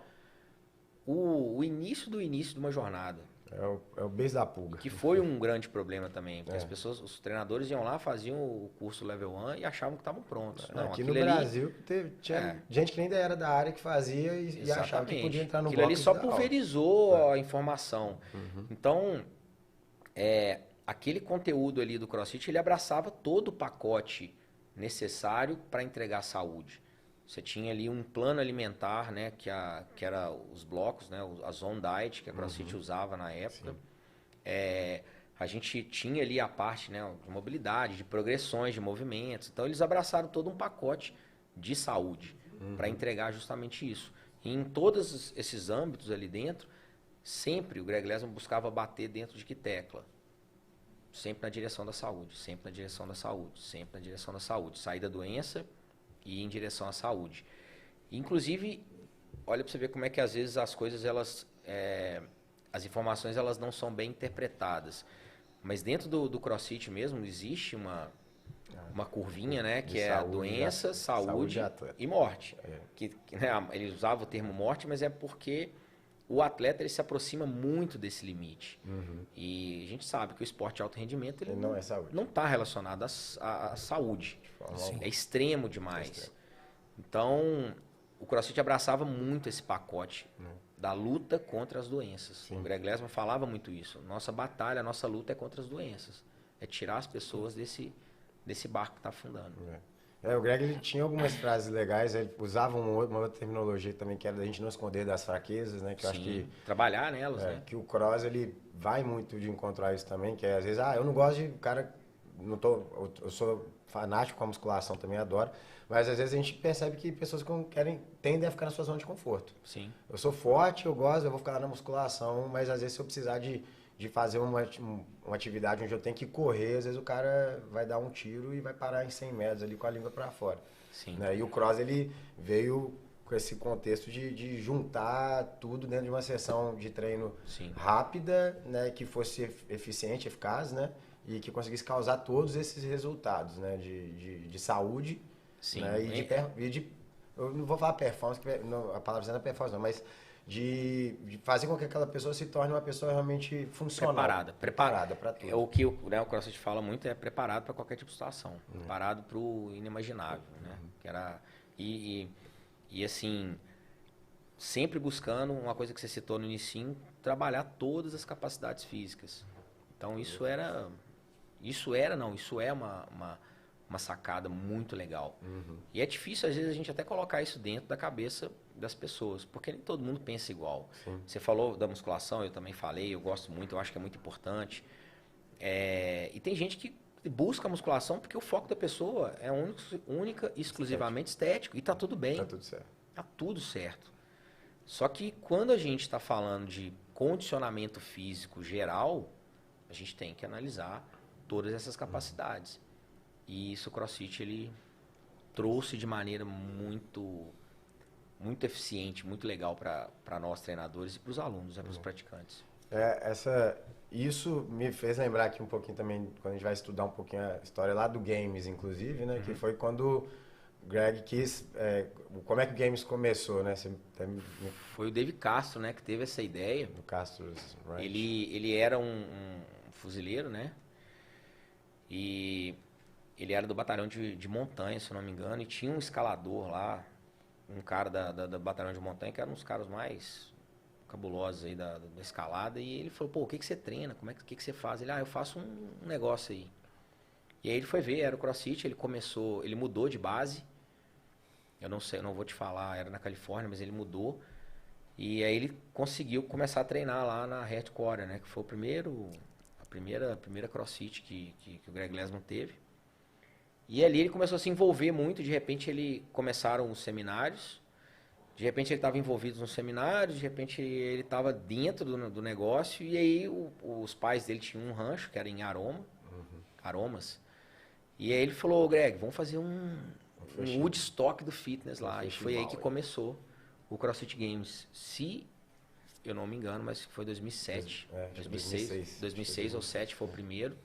o início do início de uma jornada. É o beijo da pulga. Que foi um grande problema também, porque as pessoas, os treinadores iam lá, faziam o curso Level 1 e achavam que estavam prontos. Não, aqui no Brasil tinha gente que nem era da área que fazia e achava que podia entrar no bloco. Aquilo ali só pulverizou a informação. Então, aquele conteúdo ali do CrossFit, ele abraçava todo o pacote necessário para entregar saúde. Você tinha ali um plano alimentar, né, que era os blocos, né, a Zone Diet, que a CrossFit usava na época. A gente tinha ali a parte, né, de mobilidade, de progressões, de movimentos. Então, eles abraçaram todo um pacote de saúde para entregar justamente isso. E em todos esses âmbitos ali dentro, sempre o Greg Lesman buscava bater dentro de que tecla? Sempre na direção da saúde, sempre na direção da saúde, sempre na direção da saúde. Sair da doença e ir em direção à saúde. Inclusive, olha para você ver como é que às vezes as coisas, as informações elas não são bem interpretadas. Mas dentro do CrossFit mesmo existe uma curvinha, né, que é a doença, saúde e morte. Né, ele usava o termo morte, mas é porque o atleta ele se aproxima muito desse limite. E a gente sabe que o esporte de alto rendimento ele não é saúde. Não está relacionado à saúde. É extremo demais. Então, o CrossFit abraçava muito esse pacote da luta contra as doenças. Sim. O Greg Lesman falava muito isso. Nossa batalha, nossa luta é contra as doenças. É tirar as pessoas desse barco que está afundando. O Greg ele tinha algumas frases legais, ele usava uma outra terminologia também, que era da gente não esconder das fraquezas, né? Que eu acho que trabalhar nelas, né? Que o cross ele vai muito de encontrar isso também, que é às vezes, eu não gosto de cara, eu sou fanático com a musculação também, adoro, mas às vezes a gente percebe que pessoas que tendem a ficar na sua zona de conforto. Sim. Eu sou forte, eu gosto, eu vou ficar lá na musculação, mas às vezes se eu precisar de fazer uma atividade onde eu tenho que correr, às vezes o cara vai dar um tiro e vai parar em 100 metros ali com a língua para fora. Sim. Né? E o cross ele veio com esse contexto de juntar tudo dentro de uma sessão de treino rápida, né? Que fosse eficiente, eficaz, né? E que conseguisse causar todos esses resultados, né? De saúde. Sim. Né? Eu não vou falar performance, porque a palavra não é performance, não, mas de fazer com que aquela pessoa se torne uma pessoa realmente funcional. Preparada para tudo. É o que o CrossFit fala muito, é preparado para qualquer tipo de situação. Preparado para o inimaginável, né? Que era, e assim, sempre buscando uma coisa que você citou no início, trabalhar todas as capacidades físicas. Então isso é uma sacada muito legal. E é difícil, às vezes, a gente até colocar isso dentro da cabeça das pessoas, porque nem todo mundo pensa igual. Você falou da musculação, eu também falei, eu gosto muito, eu acho que é muito importante. E tem gente que busca a musculação porque o foco da pessoa é única e exclusivamente estético. E tá tudo bem. Tá tudo certo. Tá tudo certo. Só que quando a gente está falando de condicionamento físico geral, a gente tem que analisar todas essas capacidades. E isso o CrossFit ele trouxe de maneira muito eficiente, muito legal para nós treinadores e para os alunos, para os praticantes. Isso me fez lembrar aqui um pouquinho também, quando a gente vai estudar um pouquinho a história lá do Games, inclusive, né? Que foi quando o Greg quis... como é que o Games começou, né? Foi o Dave Castro, né? Que teve essa ideia. Do Castro's Ranch. Ele era um fuzileiro, né? E ele era do batalhão de montanha, se eu não me engano. E tinha um escalador lá, um cara da batalhão de montanha, que era um dos caras mais cabulosos aí da escalada. E ele falou, pô, o que você treina? O que você faz? Ele, eu faço um negócio aí. E aí ele foi ver, era o CrossFit, ele mudou de base. Eu não sei, eu não vou te falar, era na Califórnia, mas ele mudou. E aí ele conseguiu começar a treinar lá na Headquarter, né? Que foi a primeira CrossFit que o Greg Lesman teve. E ali ele começou a se envolver muito, de repente começaram os seminários, de repente ele estava envolvido nos seminários, de repente ele estava dentro do negócio, e aí os pais dele tinham um rancho, que era em Aromas, e aí ele falou, Greg, vamos fazer um Woodstock do fitness lá, e foi aí que começou o CrossFit Games. Se eu não me engano, mas foi 2007, 2006 ou 2007 foi o primeiro.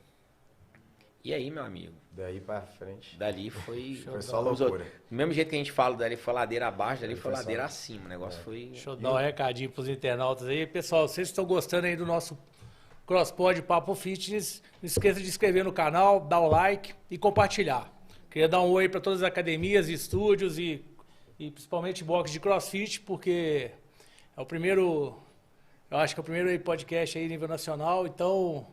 E aí, meu amigo? Daí pra frente. Dali foi... Foi só loucura. Do mesmo jeito que a gente fala, dali foi ladeira abaixo, dali foi ladeira acima. O negócio foi... Deixa eu dar um recadinho pros internautas aí. Pessoal, vocês estão gostando aí do nosso CrossPod Papo Fitness, não esqueça de se inscrever no canal, dar o like e compartilhar. Queria dar um oi para todas as academias, estúdios e principalmente box de CrossFit, porque é o primeiro... Eu acho que é o primeiro podcast aí nível nacional, então...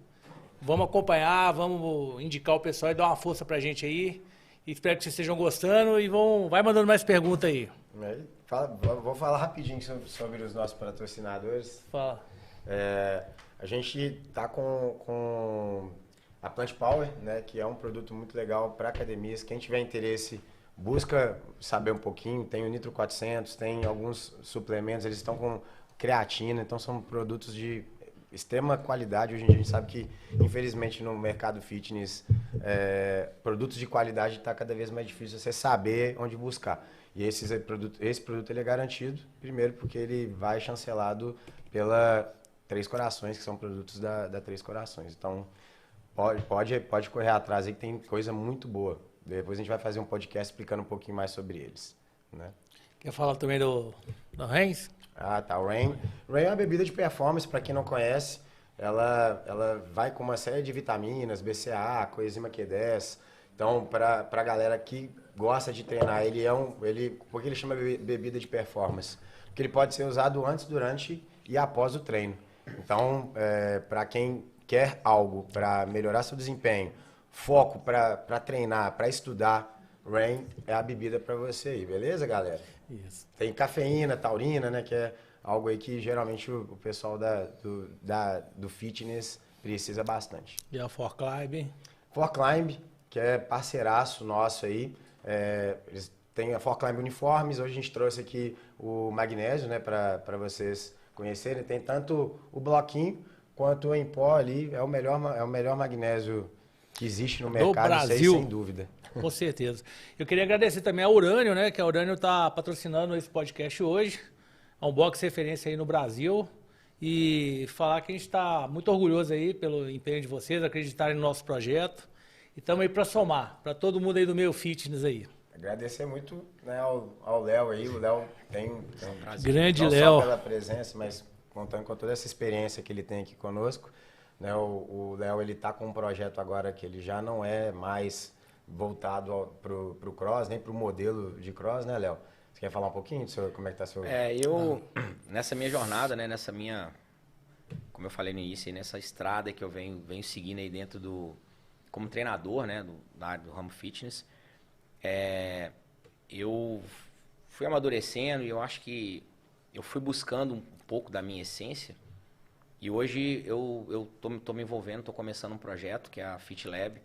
Vamos acompanhar, vamos indicar o pessoal e dar uma força pra gente aí. E espero que vocês estejam gostando e vai mandando mais perguntas aí. Vou falar rapidinho sobre os nossos patrocinadores. Fala. A gente tá com a Plant Power, né, que é um produto muito legal para academias. Quem tiver interesse, busca saber um pouquinho. Tem o Nitro 400, tem alguns suplementos, eles estão com creatina, então são produtos de extrema qualidade. Hoje em dia a gente sabe que, infelizmente, no mercado fitness, produtos de qualidade está cada vez mais difícil você saber onde buscar. E esse produto ele é garantido, primeiro porque ele vai chancelado pela Três Corações, que são produtos da Três Corações. Então, pode correr atrás aí que tem coisa muito boa. Depois a gente vai fazer um podcast explicando um pouquinho mais sobre eles, né? Quer falar também do Reigns? Ah, tá. O Rain é uma bebida de performance, para quem não conhece. Ela vai com uma série de vitaminas, BCAA, coenzima Q10. Então, para a galera que gosta de treinar, por que ele chama bebida de performance? Porque ele pode ser usado antes, durante e após o treino. Então, para quem quer algo para melhorar seu desempenho, foco para treinar, para estudar, Rain é a bebida para você aí, beleza, galera? Isso. Tem cafeína, taurina, né, que é algo aí que geralmente o pessoal do fitness precisa bastante. E a For Climb? For Climb, que é parceiraço nosso aí, eles têm a For Climb Uniformes. Hoje a gente trouxe aqui o magnésio, né, para vocês conhecerem. Tem tanto o bloquinho quanto o em pó ali. É o melhor magnésio que existe no mercado, isso aí, sem dúvida. Com certeza. Eu queria agradecer também a Urânio, né? Que a Urânio está patrocinando esse podcast hoje. É um box referência aí no Brasil. E falar que a gente está muito orgulhoso aí pelo empenho de vocês, acreditarem no nosso projeto. E estamos aí para somar, para todo mundo aí do meio fitness aí. Agradecer muito, né, ao Léo aí. O Léo tem um prazer. Grande não Léo. só pela presença, mas contando com toda essa experiência que ele tem aqui conosco. Né, o Léo, ele está com um projeto agora que ele já não é mais voltado pro cross, nem pro modelo de cross, né, Léo? Você quer falar um pouquinho sobre como é que tá seu... Nessa minha jornada, né, como eu falei no início, nessa estrada que eu venho seguindo aí dentro como treinador, né, da área do ramo fitness, eu fui amadurecendo e eu acho que eu fui buscando um pouco da minha essência. E hoje eu tô me envolvendo, tô começando um projeto que é a Fit Lab,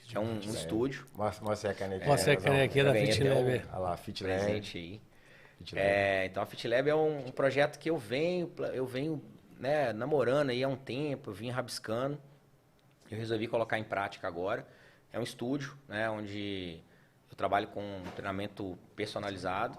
que é um estúdio. Mostra a canequinha. Mostra a canequinha da Fit Lab. Olha lá, Fit Lab. Presente aí. Então a Fit Lab é um projeto que eu venho né, namorando aí há um tempo, eu vim rabiscando. Eu resolvi colocar em prática agora. É um estúdio, né, onde eu trabalho com treinamento personalizado.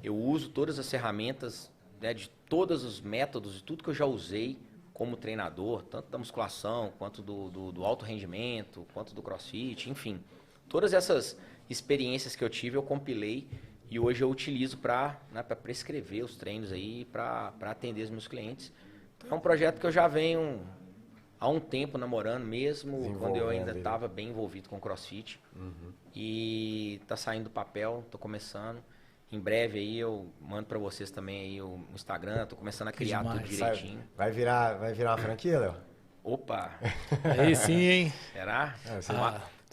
Eu uso todas as ferramentas, né, de todos os métodos, de tudo que eu já usei como treinador, tanto da musculação, quanto do alto rendimento, quanto do crossfit, enfim. Todas essas experiências que eu tive, eu compilei e hoje eu utilizo para prescrever os treinos aí, para atender os meus clientes. Então, é um projeto que eu já venho há um tempo namorando, mesmo quando eu ainda estava bem envolvido com crossfit. Uhum. E está saindo do papel, estou começando. Em breve aí eu mando para vocês também aí o Instagram, tô começando a criar tudo direitinho. Vai virar uma franquia, Léo? Opa! Aí sim, hein? Será?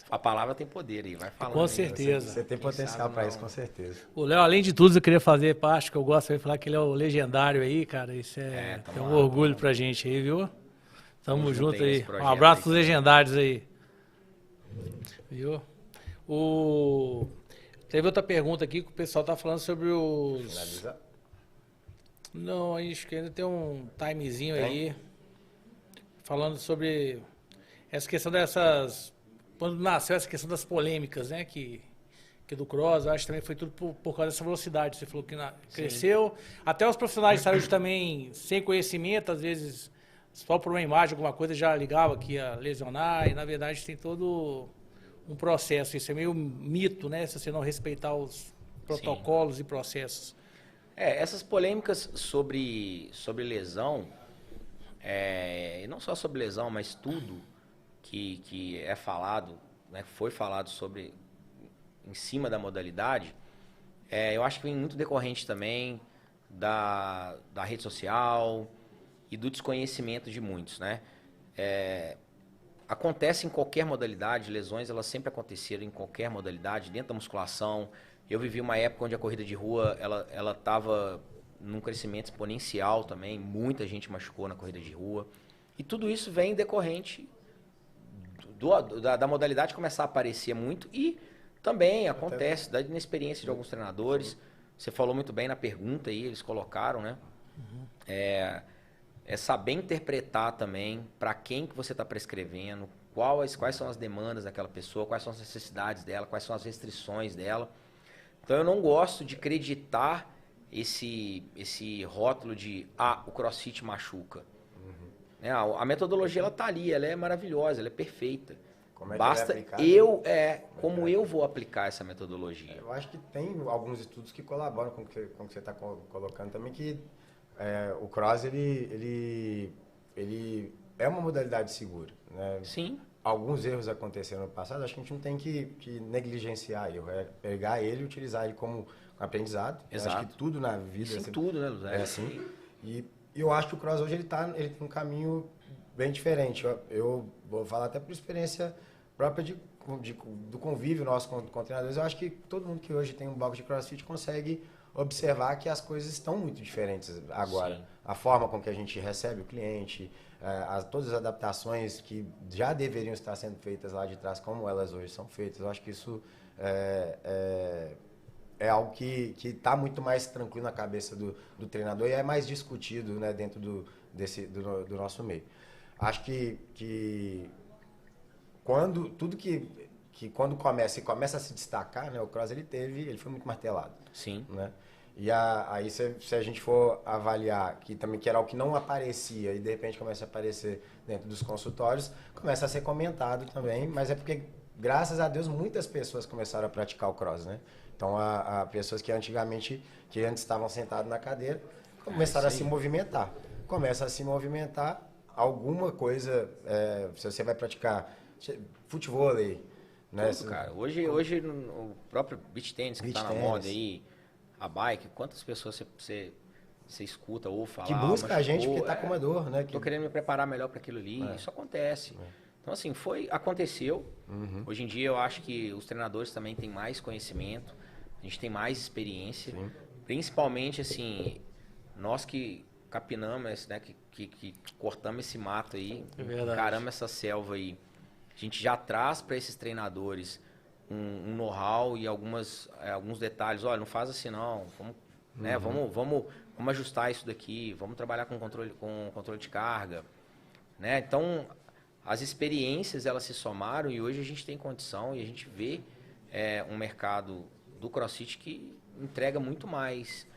A palavra tem poder aí, vai falando. Com certeza. Você tem potencial para isso, com certeza. O Léo, além de tudo, eu queria fazer parte, que eu gosto de falar que ele é o legendário aí, cara. Isso é um orgulho pra gente aí, viu? Tamo junto aí. Um abraço pros legendários aí. Viu? Teve outra pergunta aqui que o pessoal tá falando sobre os... Finaliza. Não, acho que ainda tem um timezinho aí. Falando sobre essa questão dessas... Quando nasceu essa questão das polêmicas, né? Que do cross, acho que também foi tudo por causa dessa velocidade. Você falou que cresceu. Até os profissionais de saúde também, sem conhecimento, às vezes, só por uma imagem, alguma coisa, já ligava que ia lesionar. E, na verdade, tem todo um processo. Isso é meio mito, né? Se você não respeitar os protocolos e processos. Essas polêmicas sobre lesão, e não só sobre lesão, mas tudo que é falado, né, foi falado sobre em cima da modalidade, eu acho que vem muito decorrente também da rede social e do desconhecimento de muitos, né? acontece em qualquer modalidade, lesões elas sempre aconteceram em qualquer modalidade, dentro da musculação. Eu vivi uma época onde a corrida de rua ela estava num crescimento exponencial também, muita gente machucou na corrida de rua. E tudo isso vem decorrente da modalidade começar a aparecer muito e também acontece da inexperiência de alguns treinadores. Você falou muito bem na pergunta aí, eles colocaram, né? É saber interpretar também para quem que você está prescrevendo, quais são as demandas daquela pessoa, quais são as necessidades dela, quais são as restrições dela. Então eu não gosto de acreditar esse rótulo de o CrossFit machuca. A metodologia ela tá ali, ela é maravilhosa, ela é perfeita. Como é que Basta ela é como eu vou aplicar essa metodologia. Eu acho que tem alguns estudos que colaboram com o que você está colocando também, que o cross ele é uma modalidade segura, né? Sim. Alguns erros aconteceram no passado, acho que a gente não tem que negligenciar erro, é pegar ele e utilizar ele como aprendizado. Exato. Acho que tudo na vida Isso em tudo, né, Luzé? é assim. E eu acho que o cross hoje ele tem um caminho bem diferente. Eu vou falar até por experiência própria do convívio nosso com treinadores. Eu acho que todo mundo que hoje tem um bloco de CrossFit consegue observar que as coisas estão muito diferentes agora. Sim. A forma com que a gente recebe o cliente, todas as adaptações que já deveriam estar sendo feitas lá de trás, como elas hoje são feitas. Eu acho que isso é algo que está muito mais tranquilo na cabeça do treinador e é mais discutido, né, dentro do nosso meio. Acho que quando tudo quando começa a se destacar, né, o cross ele foi muito martelado. Sim. Né? E aí se a gente for avaliar que era algo que não aparecia e de repente começa a aparecer dentro dos consultórios, começa a ser comentado também, mas é porque graças a Deus muitas pessoas começaram a praticar o cross, né? Então a pessoas que antes estavam sentados na cadeira começaram a se movimentar. Começa a se movimentar alguma coisa, se você vai praticar futevôlei, né? Tudo, cara. Hoje o próprio beach tennis que está na moda aí, a bike, quantas pessoas você escuta ou fala? Que busca a gente porque está com uma dor, né? Tô querendo me preparar melhor para aquilo ali. Isso acontece. Então, assim, aconteceu. Hoje em dia eu acho que os treinadores também têm mais conhecimento, a gente tem mais experiência. Sim. Principalmente, assim, nós que capinamos, né? Que cortamos esse mato aí, encaramos essa selva aí. A gente já traz para esses treinadores um know-how e alguns detalhes. Olha, não faz assim não, vamos ajustar isso daqui, vamos trabalhar com controle de carga. Né? Então, as experiências elas se somaram e hoje a gente tem condição e a gente vê um mercado do CrossFit que entrega muito mais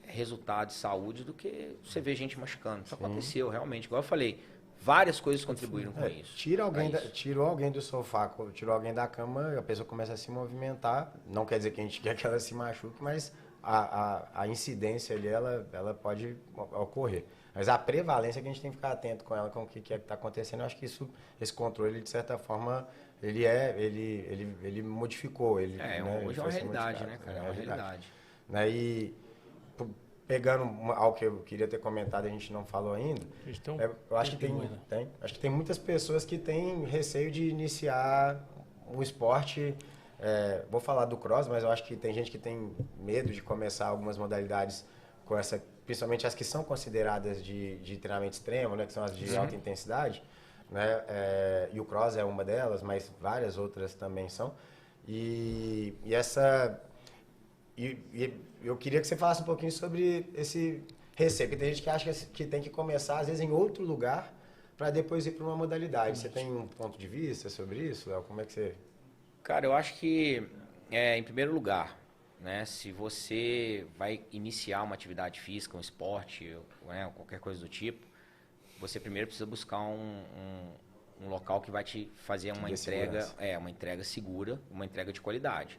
resultado de saúde do que você vê gente machucando. Isso aconteceu realmente, igual eu falei. Várias coisas contribuíram com isso. Tirou alguém do sofá, tirou alguém da cama, a pessoa começa a se movimentar. Não quer dizer que a gente quer que ela se machuque, mas a incidência ali, ela pode ocorrer. Mas a prevalência que a gente tem que ficar atento com ela, com o que está acontecendo, eu acho que esse controle, de certa forma, ele modificou. Hoje é uma realidade, né, cara? É uma realidade. Né? E pegando algo que eu queria ter comentado e a gente não falou ainda, eu acho que tem muitas pessoas que têm receio de iniciar um esporte, vou falar do cross, mas eu acho que tem gente que tem medo de começar algumas modalidades com principalmente as que são consideradas de treinamento extremo, né, que são as de alta intensidade, né, e o cross é uma delas, mas várias outras também são, e eu queria que você falasse um pouquinho sobre esse receio, porque tem gente que acha que tem que começar, às vezes, em outro lugar, para depois ir para uma modalidade. Você tem um ponto de vista sobre isso, Léo? Como é que você... Cara, eu acho que, em primeiro lugar, né, se você vai iniciar uma atividade física, um esporte, qualquer coisa do tipo, você primeiro precisa buscar um local que vai te fazer uma entrega segura, uma entrega de qualidade.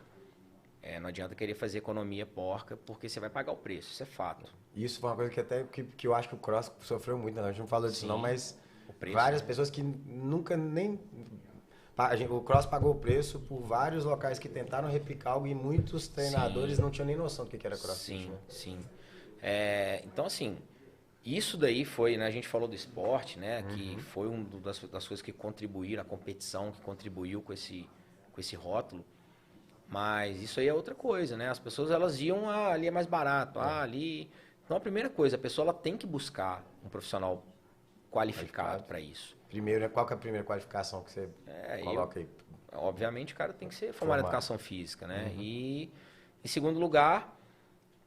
Não adianta querer fazer economia porca, porque você vai pagar o preço, isso é fato. Isso foi uma coisa que eu acho que o cross sofreu muito, né? A gente não falou disso não, mas preço, várias pessoas que nunca nem... O cross pagou o preço por vários locais que tentaram replicar algo e muitos treinadores não tinham nem noção do que era crossfit. Sim, né? Sim. Então, assim, Isso daí foi, né, a gente falou do esporte, né, que foi das coisas que contribuíram, a competição que contribuiu com esse rótulo. Mas isso aí é outra coisa, né? As pessoas, elas iam, ali é mais barato, ali... Então, a primeira coisa, a pessoa ela tem que buscar um profissional qualificado para isso. Primeiro, qual que é a primeira qualificação que você coloca aí? Obviamente, o cara tem que ser formado em educação física, né? E, em segundo lugar,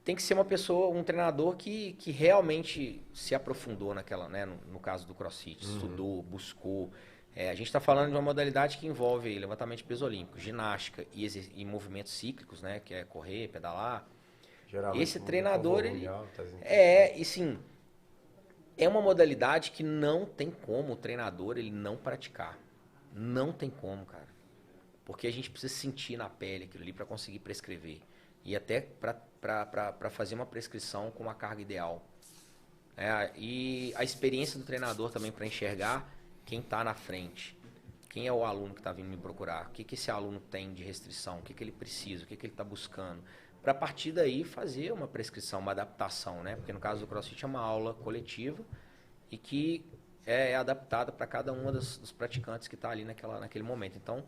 tem que ser uma pessoa, um treinador que realmente se aprofundou naquela, né? No caso do CrossFit, estudou, buscou. A gente está falando de uma modalidade que envolve levantamento de peso olímpico, ginástica e movimentos cíclicos, né? Que é correr, pedalar. Geralmente, esse treinador, e sim, é uma modalidade que não tem como o treinador ele não praticar. Não tem como, cara. Porque a gente precisa sentir na pele aquilo ali para conseguir prescrever. E até para fazer uma prescrição com uma carga ideal. E a experiência do treinador também para enxergar quem está na frente. Quem é o aluno que está vindo me procurar? O que esse aluno tem de restrição? O que ele precisa? O que ele está buscando? Para a partir daí fazer uma prescrição, uma adaptação, né? Porque no caso do CrossFit é uma aula coletiva e que é adaptada para cada um dos praticantes que está ali naquele momento. Então,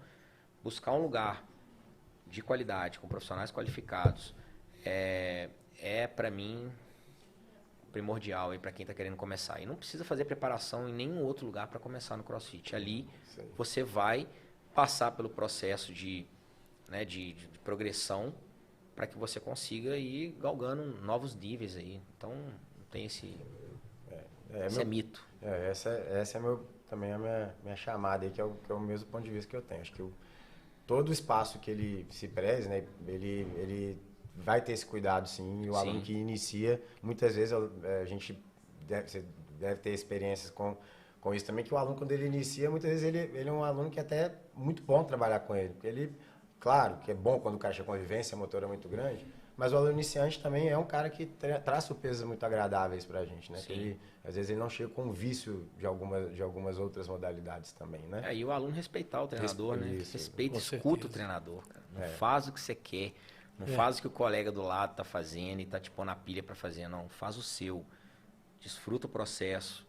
buscar um lugar de qualidade, com profissionais qualificados, é para mim primordial para quem está querendo começar. E não precisa fazer preparação em nenhum outro lugar para começar no CrossFit. Ali você vai passar pelo processo de progressão para que você consiga ir galgando novos níveis aí. Então, não tem esse é mito. Essa também a minha chamada aí, que é o mesmo ponto de vista que eu tenho. Acho que todo o espaço que ele se preze, né, ele vai ter esse cuidado, sim. E o aluno que inicia, muitas vezes a gente deve ter experiências com isso também, que o aluno, quando ele inicia, muitas vezes ele é um aluno que até é muito bom trabalhar com ele. Porque ele, claro, que é bom quando o cara chega com convivência motora muito grande, mas o aluno iniciante também é um cara que traz surpresas muito agradáveis pra gente, né? Que às vezes ele não chega com vício de algumas outras modalidades também, né? E o aluno respeitar o treinador, né? Respeita, escuta o treinador, cara. Não faz o que você quer, não faz o que o colega do lado tá fazendo e tá te pondo na pilha pra fazer, não. Faz o seu. Desfruta o processo.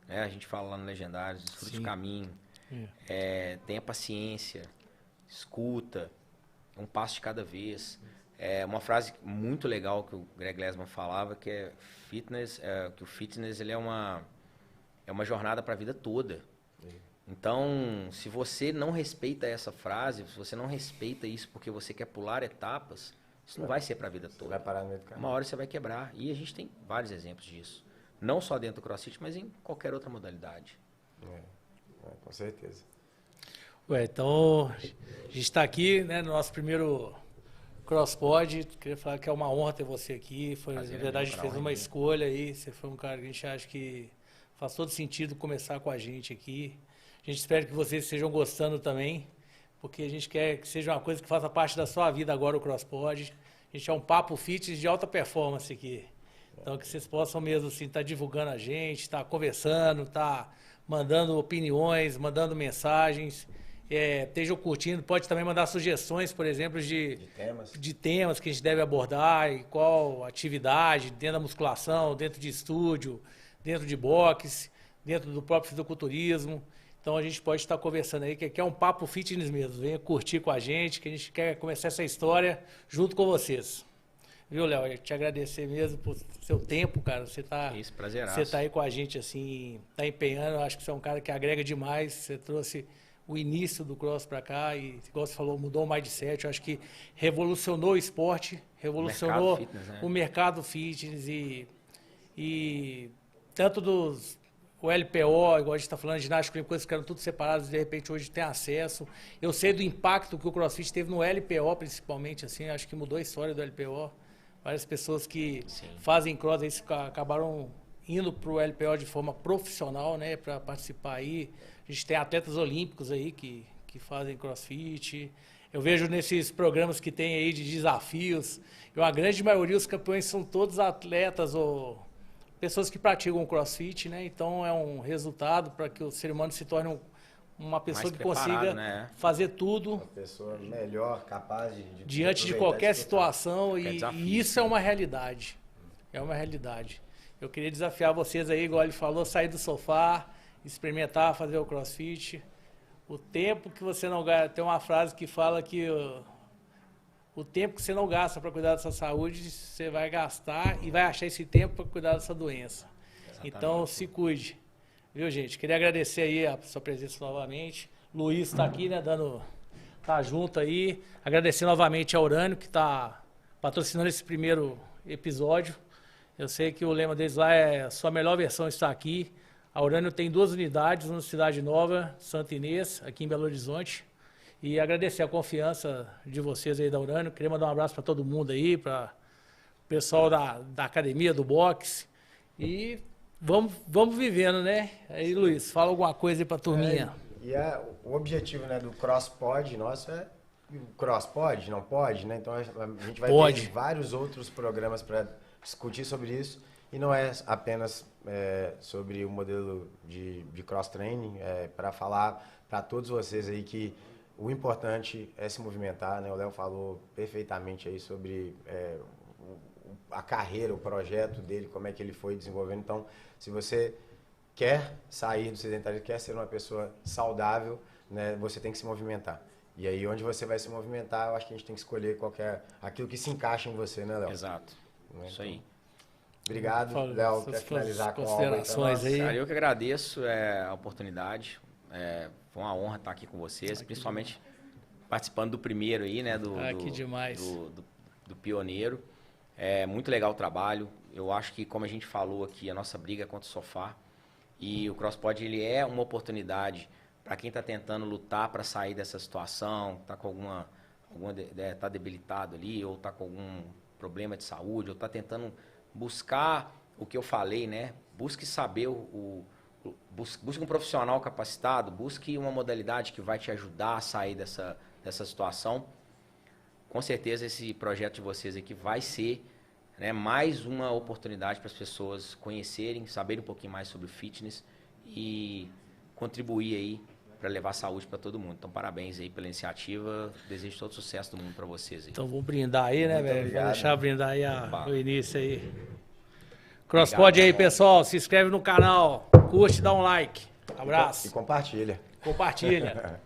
A gente fala lá no Legendários, desfruta o caminho. Tenha paciência, escuta, um passo de cada vez. Uma frase muito legal que o Greg Glassman falava, que é que o fitness ele é uma jornada para a vida toda. Então, se você não respeita essa frase, se você não respeita isso porque você quer pular etapas, isso não vai ser para a vida toda. Vai parar no meio do caminho. Uma hora você vai quebrar. E a gente tem vários exemplos disso. Não só dentro do CrossFit, mas em qualquer outra modalidade. Com certeza. Então, a gente está aqui, né, no nosso primeiro CrossPod. Queria falar que é uma honra ter você aqui. Na verdade, a gente fez uma escolha aí. Você foi um cara que a gente acha que faz todo sentido começar com a gente aqui. A gente espera que vocês estejam gostando também, porque a gente quer que seja uma coisa que faça parte da sua vida agora, o CrossPod. A gente é um papo fitness de alta performance aqui. Então, que vocês possam mesmo assim estar divulgando a gente, estar conversando, estar mandando opiniões, mandando mensagens. Estejam curtindo, pode também mandar sugestões, por exemplo, de temas que a gente deve abordar, e qual atividade, dentro da musculação, dentro de estúdio, dentro de boxe, dentro do próprio fisiculturismo. Então a gente pode estar conversando aí, que é um papo fitness mesmo. Venha curtir com a gente, que a gente quer começar essa história junto com vocês. Viu, Léo? Eu te agradecer mesmo por seu tempo, cara. Você tá aí com a gente, assim, tá empenhando. Eu acho que você é um cara que agrega demais. Você trouxe o início do cross para cá e, igual você falou, mudou o mindset. Eu acho que revolucionou o esporte, revolucionou o mercado fitness e tanto o LPO, igual a gente está falando, ginástica olímpica, coisas que eram tudo separadas, de repente hoje tem acesso. Eu sei do impacto que o CrossFit teve no LPO, principalmente, assim, acho que mudou a história do LPO. Várias pessoas que fazem cross aí acabaram indo para o LPO de forma profissional, né, para participar aí. A gente tem atletas olímpicos aí que fazem CrossFit. Eu vejo nesses programas que tem aí de desafios, e a grande maioria dos campeões são todos atletas ou pessoas que praticam CrossFit, né? Então é um resultado para que o ser humano se torne uma pessoa que consiga fazer tudo. Uma pessoa melhor, capaz de diante de qualquer situação, e isso é uma realidade. É uma realidade. Eu queria desafiar vocês aí, igual ele falou, sair do sofá, experimentar, fazer o CrossFit. O tempo que você não gasta, tem uma frase que fala que o tempo que você não gasta para cuidar da sua saúde, você vai gastar e vai achar esse tempo para cuidar da sua doença. Exatamente. Então, se cuide. Viu, gente? Queria agradecer aí a sua presença novamente. Luiz está aqui, né, tá junto aí. Agradecer novamente ao Urânio, que está patrocinando esse primeiro episódio. Eu sei que o lema deles lá é: sua melhor versão está aqui. A Urânio tem 2 unidades, uma Cidade Nova, Santa Inês, aqui em Belo Horizonte. E agradecer a confiança de vocês aí da Urânio. Queria mandar um abraço para todo mundo aí, para o pessoal da academia, do boxe. E vamos vivendo, né? Aí, Luiz, fala alguma coisa aí para a turminha. O objetivo, né, do CrossPod nosso é... O Cross pode? Não pode, né? Então a gente vai ter vários outros programas para discutir sobre isso. E não é apenas sobre o modelo de cross-training, para falar para todos vocês aí que o importante é se movimentar, né? O Léo falou perfeitamente aí sobre a carreira, o projeto dele, como é que ele foi desenvolvendo. Então, se você quer sair do sedentarismo, quer ser uma pessoa saudável, né, você tem que se movimentar. E aí, onde você vai se movimentar, eu acho que a gente tem que escolher aquilo que se encaixa em você, né, Léo? Exato. Né? Isso aí. Obrigado, Léo. Quer finalizar com considerações aí? Cara, eu que agradeço a oportunidade. Foi uma honra estar aqui com vocês, principalmente participando do primeiro aí, né? Que demais. Do pioneiro. É muito legal o trabalho. Eu acho que, como a gente falou aqui, a nossa briga é contra o sofá. E o CrossPod, ele é uma oportunidade para quem está tentando lutar para sair dessa situação, está com tá debilitado ali, ou está com algum problema de saúde, ou está tentando buscar o que eu falei, né? Busque saber busque um profissional capacitado, busque uma modalidade que vai te ajudar a sair dessa situação. Com certeza esse projeto de vocês aqui vai ser, né, mais uma oportunidade para as pessoas conhecerem, saberem um pouquinho mais sobre o fitness e contribuir aí para levar saúde para todo mundo. Então, parabéns aí pela iniciativa. Desejo todo sucesso do mundo para vocês aí. Então, vamos brindar aí, né, velho? Vamos deixar brindar aí o início aí. Obrigado, CrossPod aí, pessoal. Se inscreve no canal, curte, dá um like. Abraço. E compartilha. Compartilha.